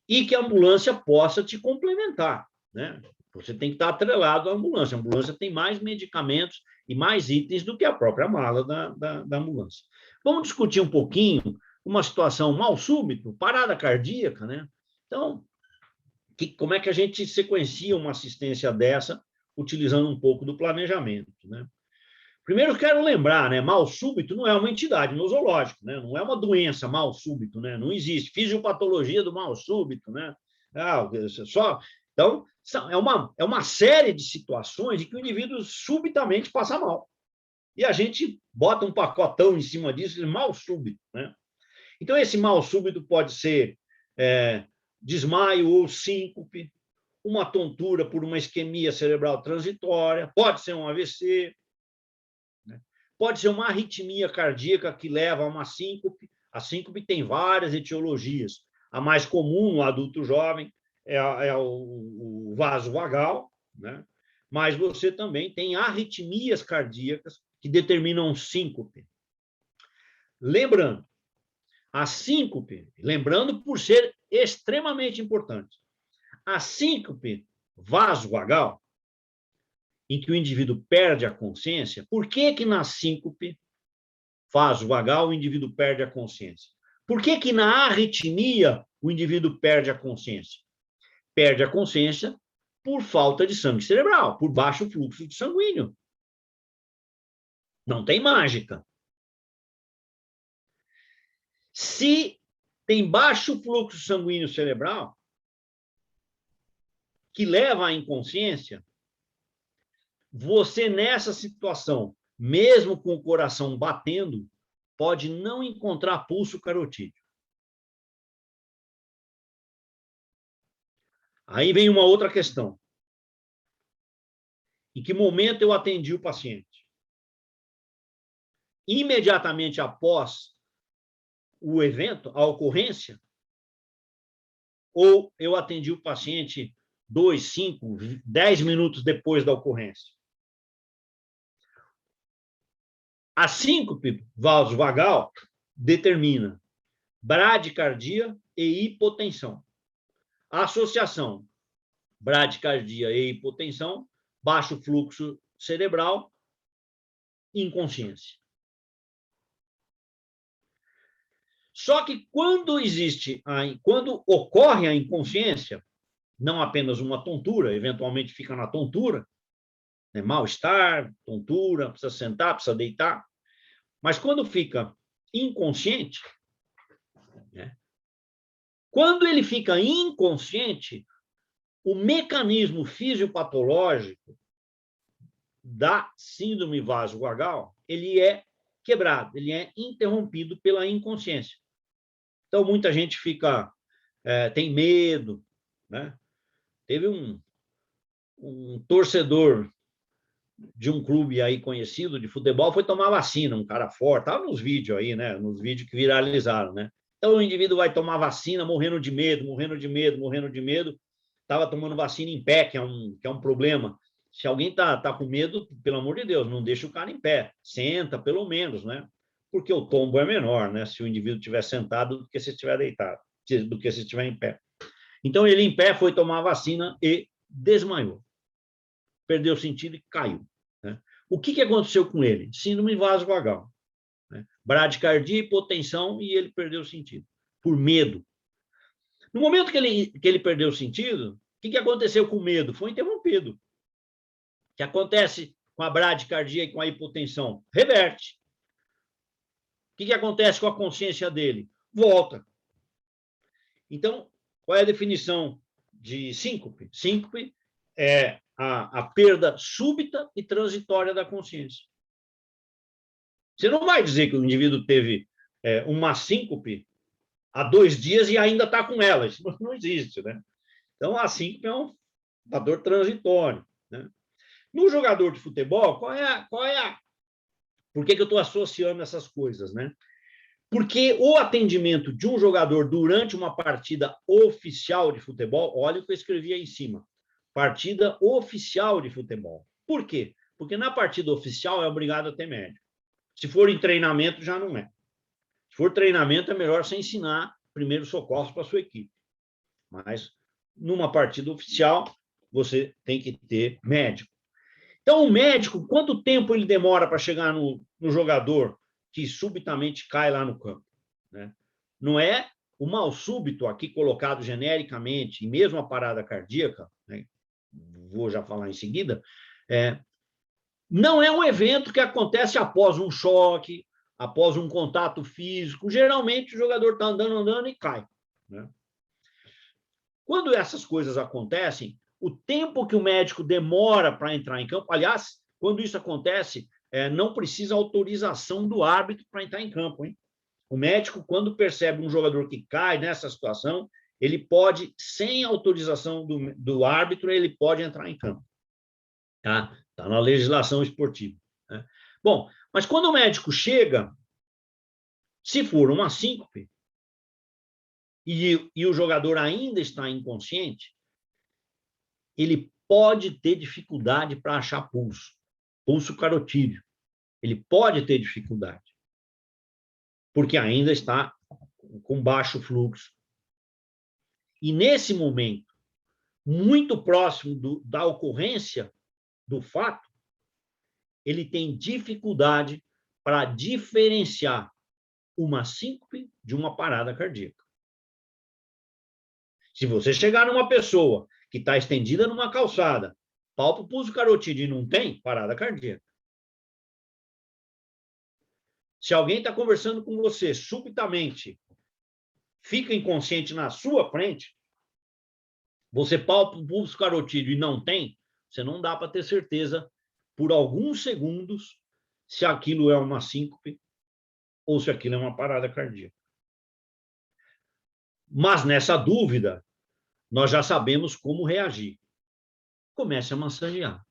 e que a ambulância possa te complementar, né? Você tem que estar atrelado à ambulância. A ambulância tem mais medicamentos e mais itens do que a própria mala da ambulância. Vamos discutir um pouquinho uma situação mal súbito, parada cardíaca, né? Então, como é que a gente sequencia uma assistência dessa, utilizando um pouco do planejamento, né? Primeiro, quero lembrar, né, mal súbito não é uma entidade nosológica, né? Não é uma doença mal súbito, né? Não existe fisiopatologia do mal súbito, né? Então, é uma série de situações em que o indivíduo subitamente passa mal. E a gente bota um pacotão em cima disso, mal súbito, né? Então, esse mal súbito pode ser desmaio ou síncope, uma tontura por uma isquemia cerebral transitória, pode ser um AVC, né? Pode ser uma arritmia cardíaca que leva a uma síncope. A síncope tem várias etiologias. A mais comum no adulto jovem é o vaso vagal, né? Mas você também tem arritmias cardíacas que determinam síncope. Lembrando, a síncope, lembrando por ser extremamente importante, a síncope vasovagal, em que o indivíduo perde a consciência, por que na síncope vasovagal o indivíduo perde a consciência? Por que na arritmia o indivíduo perde a consciência? Perde a consciência por falta de sangue cerebral, por baixo fluxo de sanguíneo. Não tem mágica. Se tem baixo fluxo sanguíneo cerebral, que leva à inconsciência, você, nessa situação, mesmo com o coração batendo, pode não encontrar pulso carotídeo. Aí vem uma outra questão. Em que momento eu atendi o paciente? Imediatamente após o evento, a ocorrência, ou eu atendi o paciente 2, 5, 10 minutos depois da ocorrência? A síncope vasovagal determina bradicardia e hipotensão. A associação bradicardia e hipotensão, baixo fluxo cerebral, inconsciência. Só que quando ocorre a inconsciência, não apenas uma tontura, eventualmente fica na tontura, né, mal-estar, tontura, precisa sentar, precisa deitar, mas quando fica inconsciente, né, quando ele fica inconsciente, o mecanismo fisiopatológico da síndrome vasovagal, ele é quebrado, ele é interrompido pela inconsciência. Então, muita gente tem medo, né? Teve um torcedor de um clube aí conhecido de futebol, foi tomar vacina, um cara forte, estava nos vídeos aí, né? Nos vídeos que viralizaram, né? Então, o indivíduo vai tomar vacina morrendo de medo, estava tomando vacina em pé, que é um problema. Se alguém está com medo, pelo amor de Deus, não deixa o cara em pé, senta pelo menos, né? Porque o tombo é menor, né? Se o indivíduo estiver sentado do que se estiver deitado, do que se estiver em pé. Então, ele em pé foi tomar a vacina e desmaiou. Perdeu o sentido e caiu. Né? O que aconteceu com ele? Síndrome vasovagal. Né? Bradicardia, hipotensão, e ele perdeu o sentido, por medo. No momento que ele perdeu o sentido, o que aconteceu com o medo? Foi interrompido. O que acontece com a bradicardia e com a hipotensão? Reverte. O que acontece com a consciência dele? Volta. Então, qual é a definição de síncope? Síncope é a perda súbita e transitória da consciência. Você não vai dizer que o indivíduo teve uma síncope há 2 dias e ainda está com ela. Isso não existe, né? Então, a síncope é um fator transitório. Né? No jogador de futebol, por que eu estou associando essas coisas, né? Porque o atendimento de um jogador durante uma partida oficial de futebol, olha o que eu escrevi aí em cima, partida oficial de futebol. Por quê? Porque na partida oficial é obrigado a ter médico. Se for em treinamento, já não é. Se for treinamento, é melhor você ensinar primeiros socorros para a sua equipe. Mas numa partida oficial, você tem que ter médico. Então, o médico, quanto tempo ele demora para chegar no jogador que subitamente cai lá no campo? Né? Não é o mal súbito, aqui colocado genericamente, e mesmo a parada cardíaca, né? Vou já falar em seguida, não é um evento que acontece após um choque, após um contato físico. Geralmente, o jogador está andando e cai. Né? Quando essas coisas acontecem, o tempo que o médico demora para entrar em campo, aliás, quando isso acontece, não precisa autorização do árbitro para entrar em campo. Hein? O médico, quando percebe um jogador que cai nessa situação, ele pode, sem autorização do árbitro, ele pode entrar em campo. Tá na legislação esportiva. Né? Bom, mas quando o médico chega, se for uma síncope, e o jogador ainda está inconsciente, ele pode ter dificuldade para achar pulso carotídeo. Ele pode ter dificuldade, porque ainda está com baixo fluxo. E nesse momento, muito próximo da ocorrência do fato, ele tem dificuldade para diferenciar uma síncope de uma parada cardíaca. Se você chegar numa pessoa que está estendida numa calçada, palpa o pulso carotídeo e não tem, parada cardíaca. Se alguém está conversando com você, subitamente fica inconsciente na sua frente, você palpa o pulso carotídeo e não tem, você não dá para ter certeza por alguns segundos se aquilo é uma síncope ou se aquilo é uma parada cardíaca. Mas nessa dúvida, nós já sabemos como reagir. Comece a massagear.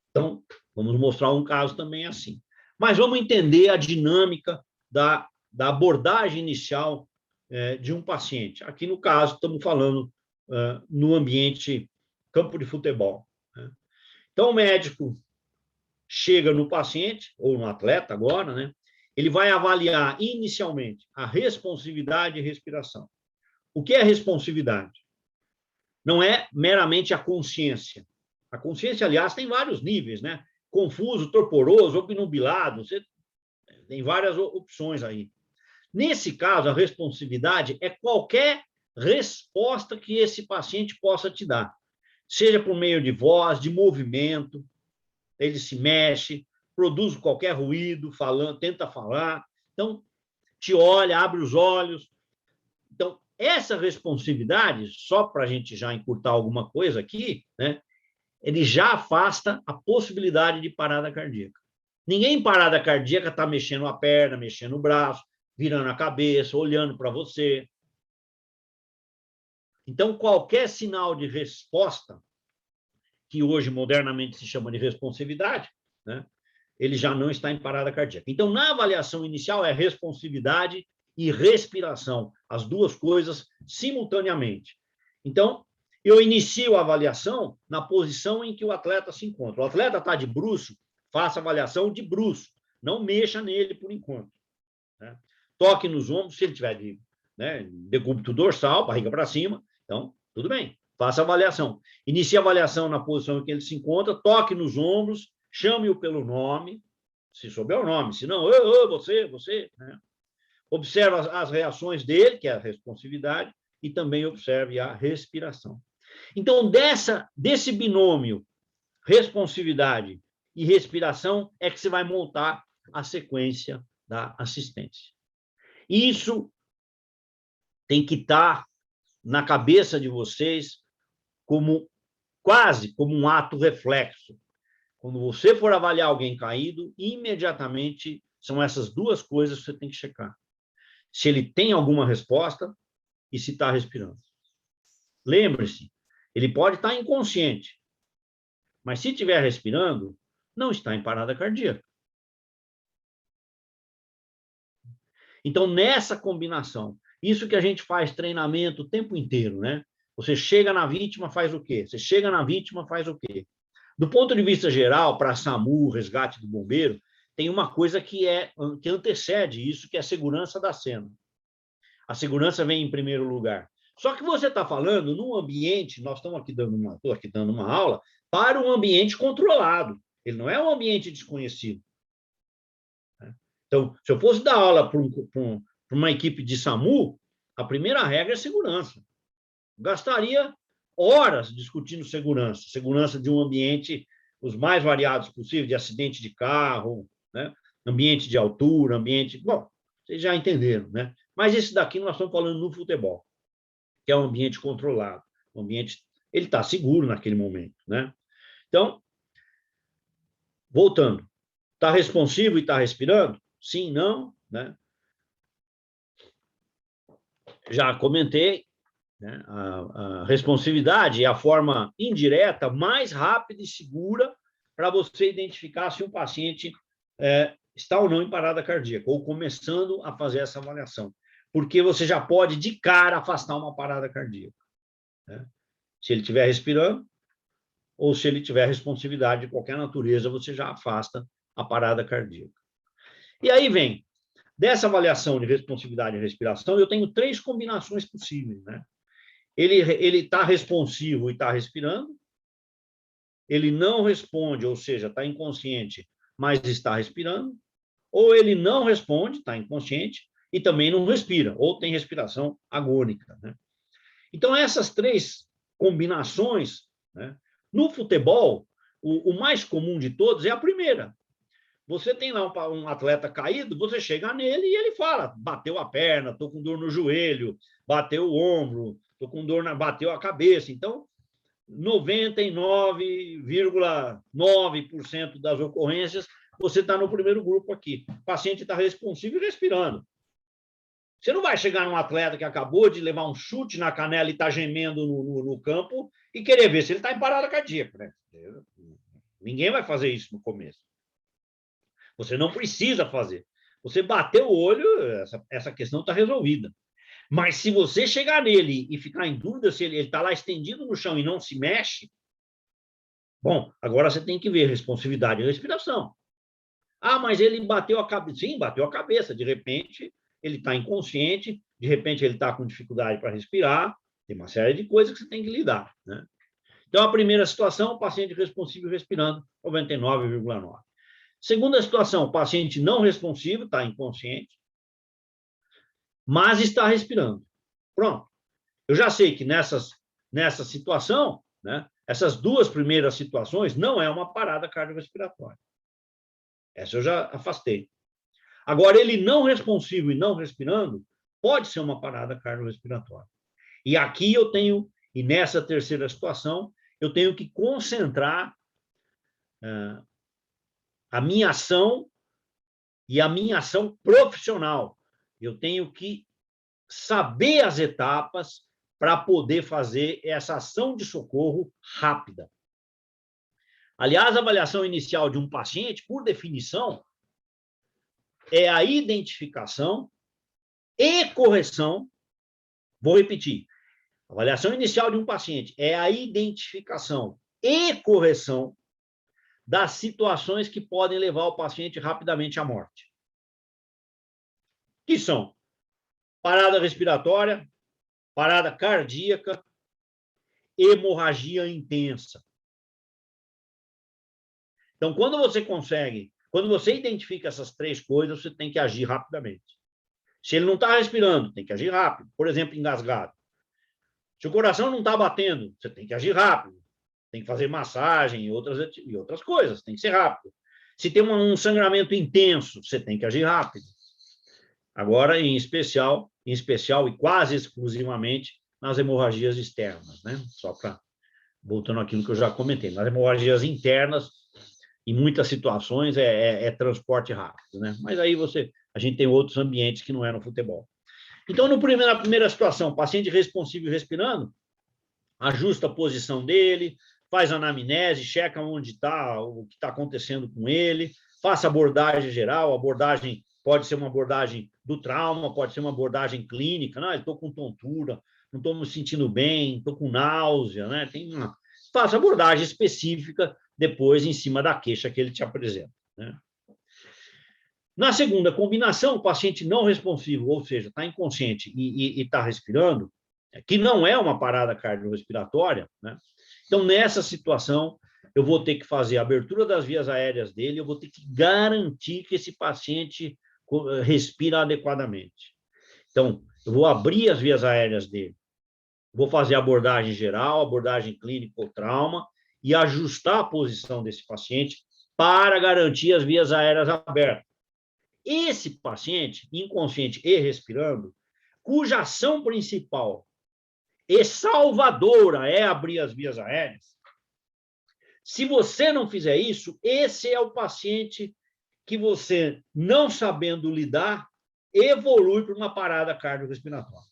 Então, vamos mostrar um caso também assim. Mas vamos entender a dinâmica da abordagem inicial de um paciente. Aqui, no caso, estamos falando no ambiente campo de futebol. Né? Então, o médico chega no paciente, ou no atleta agora, né? Ele vai avaliar inicialmente a responsividade e respiração. O que é responsividade? Não é meramente a consciência. A consciência, aliás, tem vários níveis, né? Confuso, torporoso, obnubilado, você tem várias opções aí. Nesse caso, a responsividade é qualquer resposta que esse paciente possa te dar, seja por meio de voz, de movimento, ele se mexe, produz qualquer ruído, falando, tenta falar, então te olha, abre os olhos. Então, essa responsividade, só para a gente já encurtar alguma coisa aqui, né, ele já afasta a possibilidade de parada cardíaca. Ninguém em parada cardíaca está mexendo a perna, mexendo o braço, virando a cabeça, olhando para você. Então, qualquer sinal de resposta, que hoje modernamente se chama de responsividade, né, ele já não está em parada cardíaca. Então, na avaliação inicial, é responsividade e respiração, as duas coisas simultaneamente. Então, eu inicio a avaliação na posição em que o atleta se encontra. O atleta está de bruço, faça avaliação de bruço, não mexa nele por enquanto, né? Toque nos ombros, se ele tiver de, né, decúbito dorsal, barriga para cima, então, tudo bem, faça a avaliação. Inicie a avaliação na posição em que ele se encontra, toque nos ombros, chame-o pelo nome, se souber o nome, se não, você, né? Observe as reações dele, que é a responsividade, e também observe a respiração. Então, desse binômio responsividade e respiração é que você vai montar a sequência da assistência. Isso tem que estar na cabeça de vocês como quase como um ato reflexo. Quando você for avaliar alguém caído, imediatamente são essas duas coisas que você tem que checar. Se ele tem alguma resposta e se está respirando. Lembre-se, ele pode estar inconsciente, mas se estiver respirando, não está em parada cardíaca. Então, nessa combinação, isso que a gente faz treinamento o tempo inteiro, né? Você chega na vítima, faz o quê? Você chega na vítima, faz o quê? Do ponto de vista geral, para SAMU, resgate do bombeiro, tem uma coisa que antecede isso, que é a segurança da cena. A segurança vem em primeiro lugar. Só que você está falando num ambiente, nós estou aqui dando uma aula, para um ambiente controlado. Ele não é um ambiente desconhecido. Então, se eu fosse dar aula para uma equipe de SAMU, a primeira regra é segurança. Gastaria horas discutindo segurança de um ambiente os mais variados possível, de acidente de carro, né? Ambiente de altura, ambiente... Bom, vocês já entenderam, né? Mas esse daqui nós estamos falando no futebol, que é um ambiente controlado, um ambiente... Ele está seguro naquele momento, né? Então, voltando, está responsivo e está respirando? Sim, não, né? Já comentei, né? A responsividade é a forma indireta, mais rápida e segura para você identificar se um paciente está ou não em parada cardíaca, ou começando a fazer essa avaliação, porque você já pode, de cara, afastar uma parada cardíaca, né? Se ele estiver respirando, ou se ele tiver responsividade de qualquer natureza, você já afasta a parada cardíaca. E aí vem, dessa avaliação de responsividade e respiração, eu tenho 3 combinações possíveis, né? Ele está responsivo e está respirando, ele não responde, ou seja, está inconsciente, mas está respirando, ou ele não responde, está inconsciente, e também não respira, ou tem respiração agônica, né? Então, essas 3 combinações, né? No futebol, o mais comum de todos é a primeira. Você tem lá um atleta caído, você chega nele e ele fala, bateu a perna, estou com dor no joelho, bateu o ombro, estou com dor, bateu a cabeça. Então, 99,9% das ocorrências, você está no primeiro grupo aqui. O paciente está responsivo e respirando. Você não vai chegar num atleta que acabou de levar um chute na canela e está gemendo no campo e querer ver se ele está em parada cardíaca, né? Ninguém vai fazer isso no começo. Você não precisa fazer. Você bateu o olho, essa questão está resolvida. Mas se você chegar nele e ficar em dúvida se ele está lá estendido no chão e não se mexe, Bom, agora você tem que ver responsividade e respiração. Ah, mas ele bateu a cabeça. Sim, bateu a cabeça. De repente, ele está inconsciente, de repente, ele está com dificuldade para respirar. Tem uma série de coisas que você tem que lidar, né? Então, a primeira situação, o paciente responsivo respirando, 99,9. Segunda situação, o paciente não responsivo, está inconsciente, mas está respirando. Pronto. Eu já sei que nessa situação, né, essas duas primeiras situações não é uma parada cardiorrespiratória. Essa eu já afastei. Agora, ele não responsivo e não respirando, pode ser uma parada cardiorrespiratória. E aqui e nessa terceira situação, eu tenho que concentrar a minha ação e a minha ação profissional. Eu tenho que saber as etapas para poder fazer essa ação de socorro rápida. Aliás, a avaliação inicial de um paciente, por definição, é a identificação e correção. Vou repetir. A avaliação inicial de um paciente é a identificação e correção das situações que podem levar o paciente rapidamente à morte. Que são parada respiratória, parada cardíaca, hemorragia intensa. Então, quando você identifica essas três coisas, você tem que agir rapidamente. Se ele não está respirando, tem que agir rápido. Por exemplo, engasgado. Se o coração não está batendo, você tem que agir rápido. Tem que fazer massagem e outras coisas, tem que ser rápido. Se tem um sangramento intenso, você tem que agir rápido. Agora, em especial e quase exclusivamente nas hemorragias externas, né? Só para, voltando àquilo que eu já comentei, nas hemorragias internas, em muitas situações, é transporte rápido, né? Mas aí a gente tem outros ambientes que não é no futebol. Então, na primeira situação, paciente responsivo respirando, ajusta a posição dele, faz anamnese, checa onde está, o que está acontecendo com ele, faça abordagem geral, a abordagem pode ser uma abordagem do trauma, pode ser uma abordagem clínica, não, eu estou com tontura, não estou me sentindo bem, estou com náusea, né? Faça abordagem específica depois em cima da queixa que ele te apresenta, né? Na segunda combinação, o paciente não responsivo, ou seja, está inconsciente e está respirando, que não é uma parada cardiorrespiratória, né? Então, nessa situação, eu vou ter que fazer a abertura das vias aéreas dele, eu vou ter que garantir que esse paciente respira adequadamente. Então, eu vou abrir as vias aéreas dele, vou fazer a abordagem geral, abordagem clínica ou trauma, e ajustar a posição desse paciente para garantir as vias aéreas abertas. Esse paciente, inconsciente e respirando, cuja ação principal e salvadora é abrir as vias aéreas, se você não fizer isso, esse é o paciente que você, não sabendo lidar, evolui para uma parada cardiorrespiratória.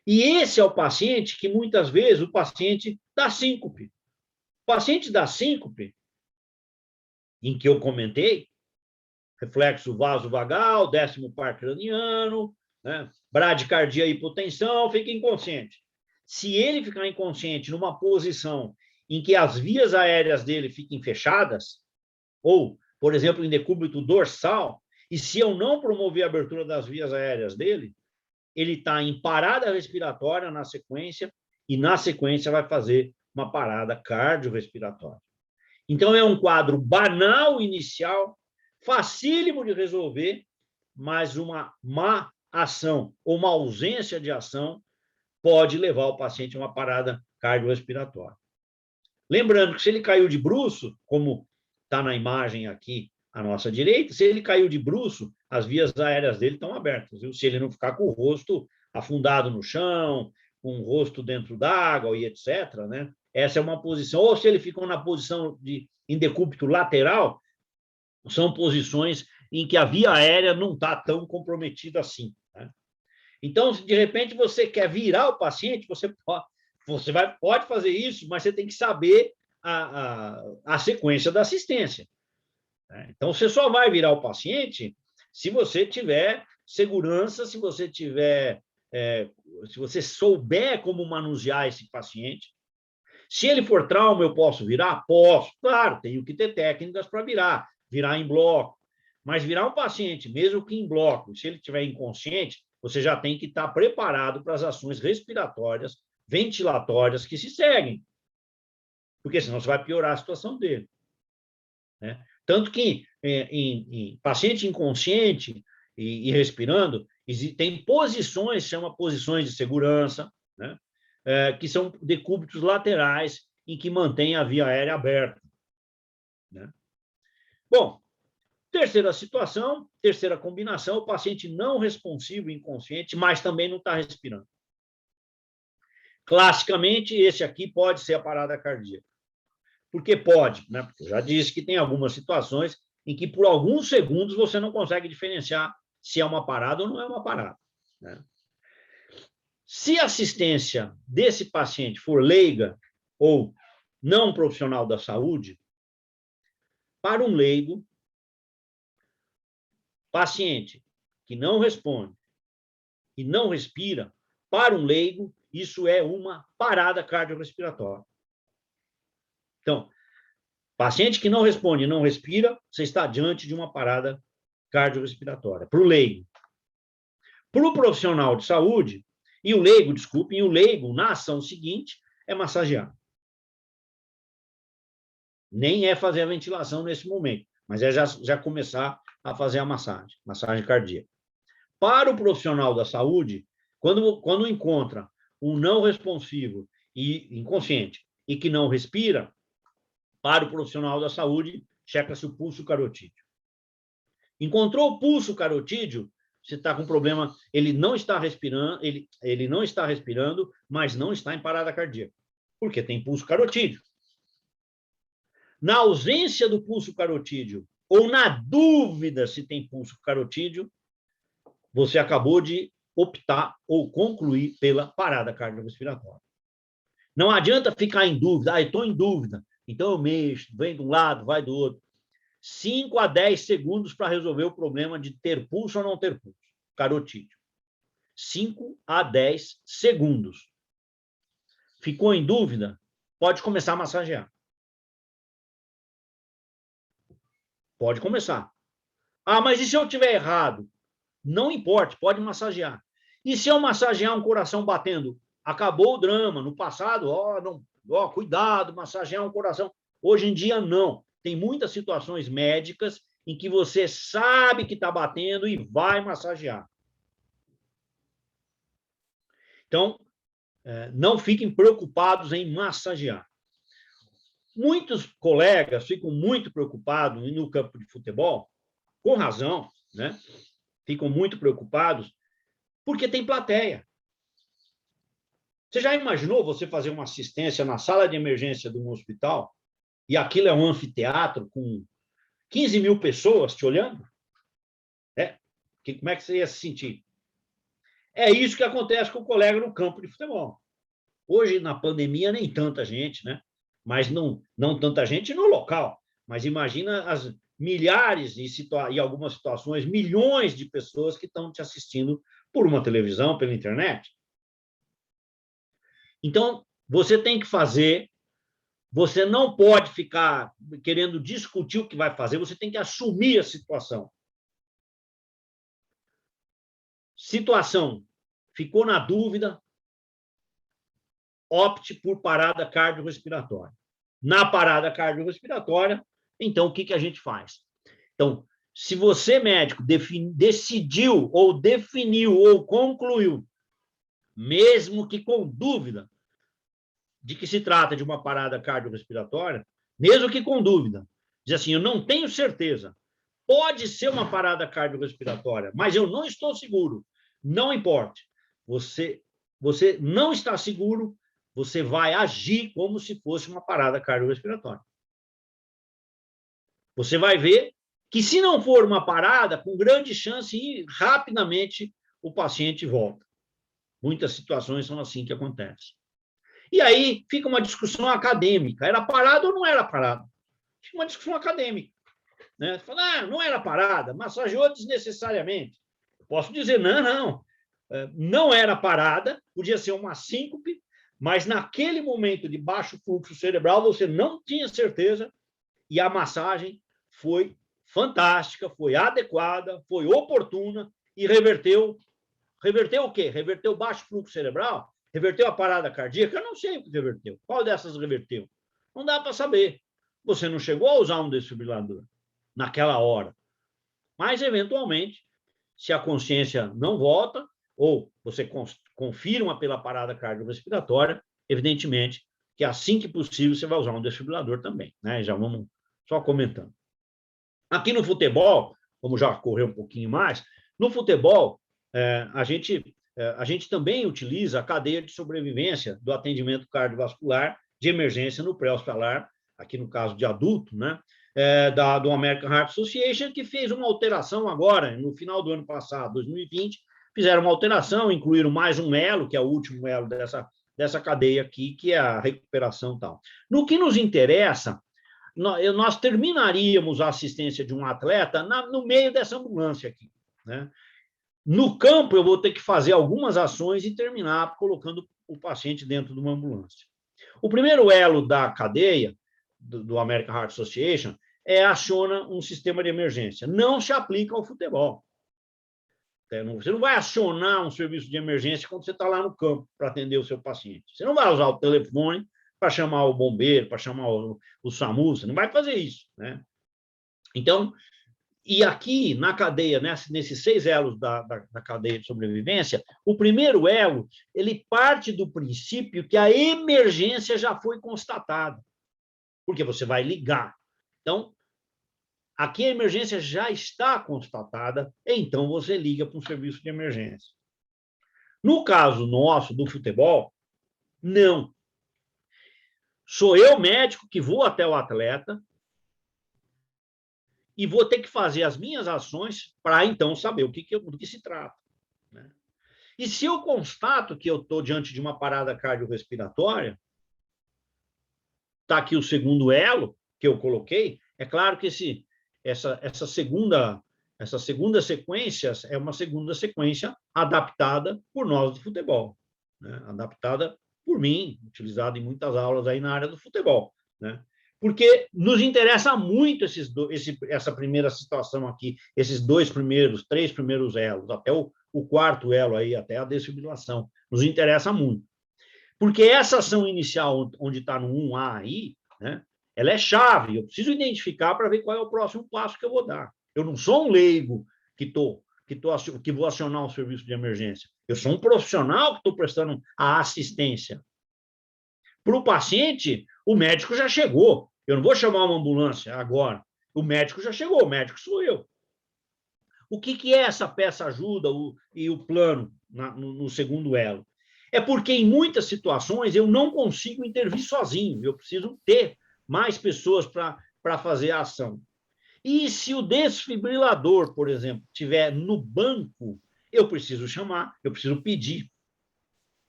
E esse é o paciente que, muitas vezes, o paciente dá síncope. O paciente da síncope, em que eu comentei, reflexo vasovagal, 10º par craniano, né, bradicardia e hipotensão, fica inconsciente. Se ele ficar inconsciente numa posição em que as vias aéreas dele fiquem fechadas, ou, por exemplo, em decúbito dorsal, e se eu não promover a abertura das vias aéreas dele, ele está em parada respiratória na sequência, e na sequência vai fazer uma parada cardiorrespiratória. Então, é um quadro banal inicial, facílimo de resolver, mas uma má ação ou uma ausência de ação pode levar o paciente a uma parada cardiorrespiratória. Lembrando que se ele caiu de bruço, como está na imagem aqui à nossa direita, se ele caiu de bruço, as vias aéreas dele estão abertas, viu? Se ele não ficar com o rosto afundado no chão, com o rosto dentro d'água e etc., né? Essa é uma posição. Ou se ele ficou na posição em decúbito lateral, são posições em que a via aérea não está tão comprometida assim, né? Então, se de repente você quer virar o paciente, você pode fazer isso, mas você tem que saber a sequência da assistência, né? Então, você só vai virar o paciente se você tiver segurança, se você souber como manusear esse paciente, Se ele for trauma, eu posso virar? Posso, claro, tenho que ter técnicas para virar em bloco. Mas virar um paciente, mesmo que em bloco, se ele estiver inconsciente, você já tem que estar preparado para as ações respiratórias, ventilatórias que se seguem. Porque senão você vai piorar a situação dele. Né? Tanto que em paciente inconsciente e respirando, tem posições, chama posições de segurança, né? Que são decúbitos laterais em que mantém a via aérea aberta. Né? Bom, terceira situação, terceira combinação, o paciente não responsivo inconsciente, mas também não está respirando. Classicamente, esse aqui pode ser a parada cardíaca. Por que pode? Né? Porque eu já disse que tem algumas situações em que, por alguns segundos, você não consegue diferenciar se é uma parada ou não é uma parada. Né? Se a assistência desse paciente for leiga ou não profissional da saúde, para um leigo, paciente que não responde e não respira, para um leigo, isso é uma parada cardiorrespiratória. Então, paciente que não responde e não respira, você está diante de uma parada cardiorrespiratória, para o leigo. Para o profissional de saúde, e o leigo, na ação seguinte, é massagear. Nem é fazer a ventilação nesse momento, mas é já começar a fazer a massagem cardíaca. Para o profissional da saúde, quando encontra um não responsivo e inconsciente e que não respira, para o profissional da saúde, checa-se o pulso carotídeo. Encontrou o pulso carotídeo, você está com problema, ele não está respirando, ele não está respirando, mas não está em parada cardíaca, porque tem pulso carotídeo. Na ausência do pulso carotídeo, ou na dúvida se tem pulso carotídeo, você acabou de optar ou concluir pela parada cardiorrespiratória. Não adianta ficar em dúvida, estou em dúvida, então eu mexo, vem de um lado, vai do outro. 5 a 10 segundos para resolver o problema de ter pulso ou não ter pulso, carotídeo. 5 a 10 segundos. Ficou em dúvida? Pode começar a massagear. Pode começar. Mas e se eu tiver errado? Não importa, pode massagear. E se eu massagear um coração batendo? Acabou o drama. No passado, cuidado, massagear um coração. Hoje em dia, não. Tem muitas situações médicas em que você sabe que está batendo e vai massagear. Então, não fiquem preocupados em massagear. Muitos colegas ficam muito preocupados no campo de futebol, com razão, né? Ficam muito preocupados porque tem plateia. Você já imaginou você fazer uma assistência na sala de emergência de um hospital e aquilo é um anfiteatro com 15 mil pessoas te olhando? Como é que você ia se sentir? É isso que acontece com o colega no campo de futebol. Hoje, na pandemia, nem tanta gente, né? Mas não tanta gente no local. Mas imagina as milhares e algumas situações, milhões de pessoas que estão te assistindo por uma televisão, pela internet. Então, você tem que fazer, você não pode ficar querendo discutir o que vai fazer, você tem que assumir a situação. Situação, ficou na dúvida, opte por parada cardiorrespiratória. Na parada cardiorrespiratória, então, o que a gente faz? Então, se você, médico, decidiu ou definiu ou concluiu, mesmo que com dúvida, de que se trata de uma parada cardiorrespiratória, mesmo que com dúvida, diz assim, eu não tenho certeza, pode ser uma parada cardiorrespiratória, mas eu não estou seguro, não importa. Você não está seguro, você vai agir como se fosse uma parada cardiorrespiratória. Você vai ver que, se não for uma parada, com grande chance, rapidamente o paciente volta. Muitas situações são assim que acontecem. E aí fica uma discussão acadêmica. Era parada ou não era parada? Fica uma discussão acadêmica. Né? Fala, não era parada, massageou desnecessariamente. Eu posso dizer, não era parada, podia ser uma síncope, Mas naquele momento de baixo fluxo cerebral, você não tinha certeza e a massagem foi fantástica, foi adequada, foi oportuna e reverteu. Reverteu o quê? Reverteu baixo fluxo cerebral? Reverteu a parada cardíaca? Eu não sei o que reverteu. Qual dessas reverteu? Não dá para saber. Você não chegou a usar um desfibrilador naquela hora. Mas, eventualmente, se a consciência não volta, ou você confirma pela parada cardiorrespiratória, evidentemente que assim que possível você vai usar um desfibrilador também, né? Já vamos só comentando. Aqui no futebol, vamos já correr um pouquinho mais, no futebol, a gente também utiliza a cadeia de sobrevivência do atendimento cardiovascular de emergência no pré-hospitalar, aqui no caso de adulto, né? Do American Heart Association, que fez uma alteração agora, no final do ano passado, 2020, fizeram uma alteração, incluíram mais um elo, que é o último elo dessa cadeia aqui, que é a recuperação e tal. No que nos interessa, nós terminaríamos a assistência de um atleta no meio dessa ambulância aqui, né? No campo, eu vou ter que fazer algumas ações e terminar colocando o paciente dentro de uma ambulância. O primeiro elo da cadeia, do American Heart Association, aciona um sistema de emergência. Não se aplica ao futebol. Você não vai acionar um serviço de emergência quando você está lá no campo para atender o seu paciente. Você não vai usar o telefone para chamar o bombeiro, para chamar o SAMU, você não vai fazer isso, né? Então, e aqui na cadeia, nesses 6 elos da cadeia de sobrevivência, o primeiro elo, ele parte do princípio que a emergência já foi constatada, porque você vai ligar. Então, aqui a emergência já está constatada, então você liga para um serviço de emergência. No caso nosso, do futebol, não. Sou eu, médico, que vou até o atleta e vou ter que fazer as minhas ações para, então, saber do que se trata, né? E se eu constato que eu estou diante de uma parada cardiorrespiratória, está aqui o segundo elo que eu coloquei, é claro que essa segunda sequência é uma segunda sequência adaptada por nós do futebol, né? Adaptada por mim, utilizada em muitas aulas aí na área do futebol, né? Porque nos interessa muito essa primeira situação aqui, esses 3 primeiros elos, até o quarto elo aí, até a desfibrilação, nos interessa muito. Porque essa ação inicial, onde está no 1A aí, né, ela é chave, eu preciso identificar para ver qual é o próximo passo que eu vou dar. Eu não sou um leigo que vou acionar um serviço de emergência. Eu sou um profissional que estou prestando a assistência. Para o paciente, o médico já chegou. Eu não vou chamar uma ambulância agora. O médico já chegou, o médico sou eu. O que é essa peça ajuda e o plano no segundo elo? É porque, em muitas situações, eu não consigo intervir sozinho. Eu preciso ter mais pessoas para fazer a ação. E se o desfibrilador, por exemplo, estiver no banco, eu preciso chamar, eu preciso pedir,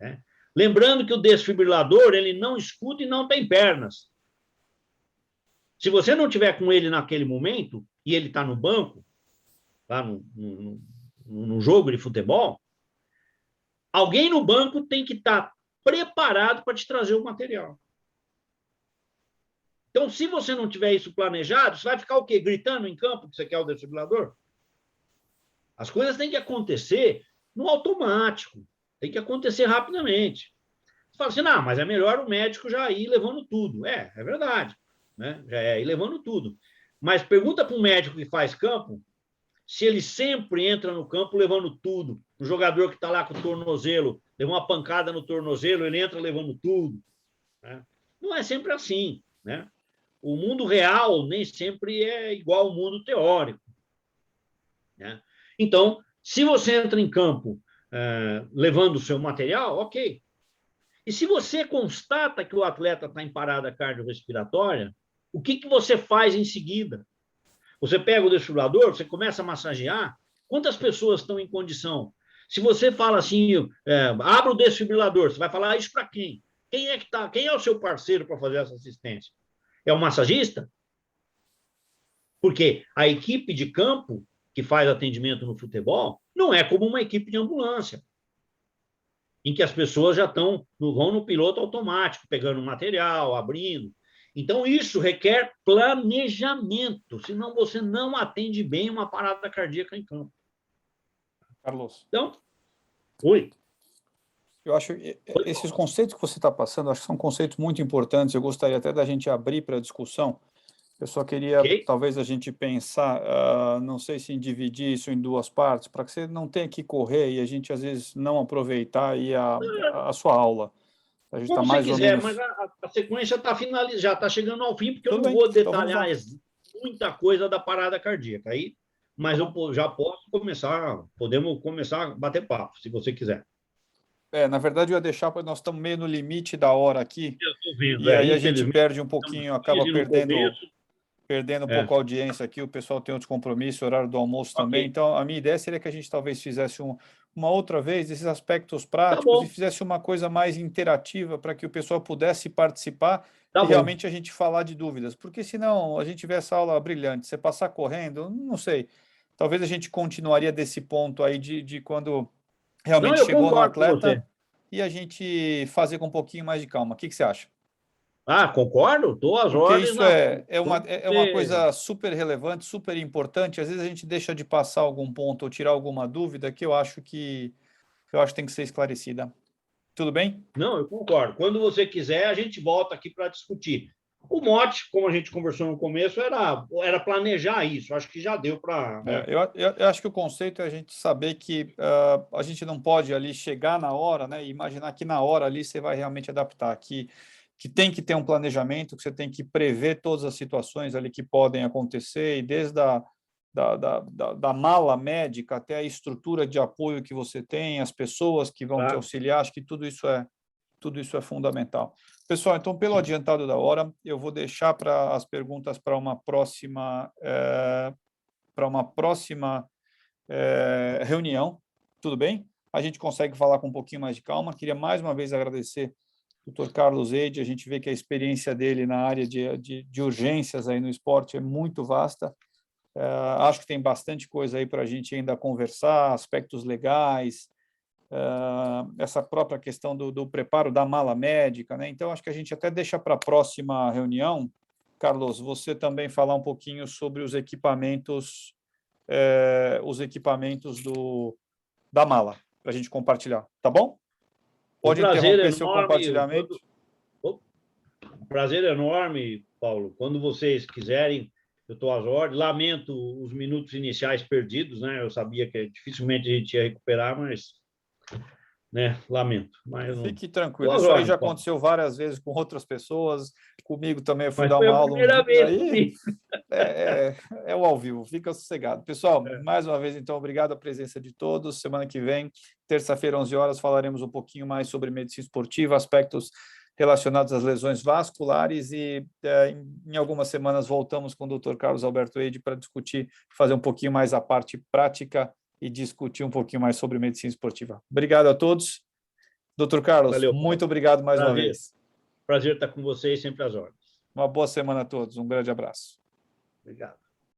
né? Lembrando que o desfibrilador, ele não escuta e não tem pernas. Se você não tiver com ele naquele momento, e ele está no banco, lá no jogo de futebol, alguém no banco tem que estar preparado para te trazer o material. Então, se você não tiver isso planejado, você vai ficar o quê? Gritando em campo que você quer o desfibrilador? As coisas têm que acontecer no automático, tem que acontecer rapidamente. Você fala assim, não, mas é melhor o médico já ir levando tudo. É verdade, né? Já ir levando tudo. Mas pergunta para um médico que faz campo se ele sempre entra no campo levando tudo. O jogador que está lá com o tornozelo, levou uma pancada no tornozelo, ele entra levando tudo, né? Não é sempre assim, né? O mundo real nem sempre é igual ao mundo teórico, né? Então, se você entra em campo levando o seu material, ok. E se você constata que o atleta está em parada cardiorrespiratória, o que você faz em seguida? Você pega o desfibrilador, você começa a massagear. Quantas pessoas estão em condição? Se você fala assim, abra o desfibrilador, você vai falar isso para quem? Quem é que tá? Quem é o seu parceiro para fazer essa assistência? É o massagista? Porque a equipe de campo que faz atendimento no futebol não é como uma equipe de ambulância. em que as pessoas já vão no piloto automático, pegando material, abrindo. Então, isso requer planejamento, senão você não atende bem uma parada cardíaca em campo. Carlos. Então, oi. Eu acho que esses conceitos que você está passando, acho que são conceitos muito importantes. Eu gostaria até da gente abrir para a discussão. Eu só queria, talvez, a gente pensar, não sei se em dividir isso em duas partes, para que você não tenha que correr e a gente, às vezes, não aproveitar aí a sua aula. A gente está Como você mais ou quiser, menos... mas a sequência está finalizada, já está chegando ao fim, porque eu Tudo não bem, vou então vamos lá. detalhar muita coisa da parada cardíaca. Aí, mas eu já posso começar, podemos começar a bater papo, se você quiser. Na verdade, eu ia deixar, porque nós estamos meio no limite da hora aqui, Eu estou vendo, e aí a gente infelizmente, perde um estamos pouquinho, acaba no perdendo um começo. pouco a audiência aqui, o pessoal tem outros compromissos, horário do almoço também. Então, a minha ideia seria que a gente talvez fizesse uma outra vez esses aspectos Tá práticos e bom, fizesse uma coisa mais interativa para que o pessoal pudesse participar tá e bom. realmente a gente falar de dúvidas. Porque senão a gente vê essa aula brilhante, você passar correndo, não sei. Talvez a gente continuaria desse ponto aí de quando Não, realmente eu chegou no concordo com você. atleta e a gente fazer com um pouquinho mais de calma. O que você acha? Ah, concordo, estou às Porque ordens isso na. é uma coisa super relevante, super importante. Às vezes a gente deixa de passar algum ponto ou tirar alguma dúvida que eu acho que tem que ser esclarecida. Tudo bem? Não, eu concordo. Quando você quiser, a gente volta aqui para discutir. O mote, como a gente conversou no começo, era planejar isso. Acho que já deu para. Né? Eu acho que o conceito é a gente saber que a gente não pode ali chegar na hora, né, e imaginar que na hora ali você vai realmente adaptar, que tem que ter um planejamento, que você tem que prever todas as situações ali que podem acontecer, e desde da mala médica até a estrutura de apoio que você tem, as pessoas que vão te Claro. auxiliar, acho que tudo isso é fundamental. Pessoal, então, pelo adiantado da hora, eu vou deixar as perguntas para uma próxima reunião, tudo bem? A gente consegue falar com um pouquinho mais de calma. Queria mais uma vez agradecer o Dr. Carlos Eide. A gente vê que a experiência dele na área de urgências aí no esporte é muito vasta. Acho que tem bastante coisa aí para a gente ainda conversar, aspectos legais, essa própria questão do preparo da mala médica, né? Então, acho que a gente até deixa para a próxima reunião. Carlos, você também falar um pouquinho sobre os equipamentos da mala, para a gente compartilhar, tá bom? Um Pode prazer interromper seu enorme. compartilhamento. Um prazer enorme, Paulo. Quando vocês quiserem, eu estou às ordens. Lamento os minutos iniciais perdidos, né? Eu sabia que dificilmente a gente ia recuperar, mas, né? Lamento. Mas Fique estou tranquilo, às isso aí já ordens, Paulo. aconteceu várias vezes com outras pessoas, comigo também, eu fui Mas dar foi uma a aula um primeira dia, vez aí comigo. é o ao vivo, fica sossegado. Pessoal, mais uma vez, então, obrigado a presença de todos. Semana que vem, terça-feira, 11 horas, falaremos um pouquinho mais sobre medicina esportiva, aspectos relacionados às lesões vasculares e em algumas semanas voltamos com o Dr. Carlos Alberto Eide para discutir, fazer um pouquinho mais a parte prática e discutir um pouquinho mais sobre medicina esportiva. Obrigado a todos. Dr. Carlos, Valeu, Paulo. muito obrigado mais uma Prazer. vez. Prazer estar com vocês, sempre às ordens. Uma boa semana a todos. Um grande abraço. Obrigado.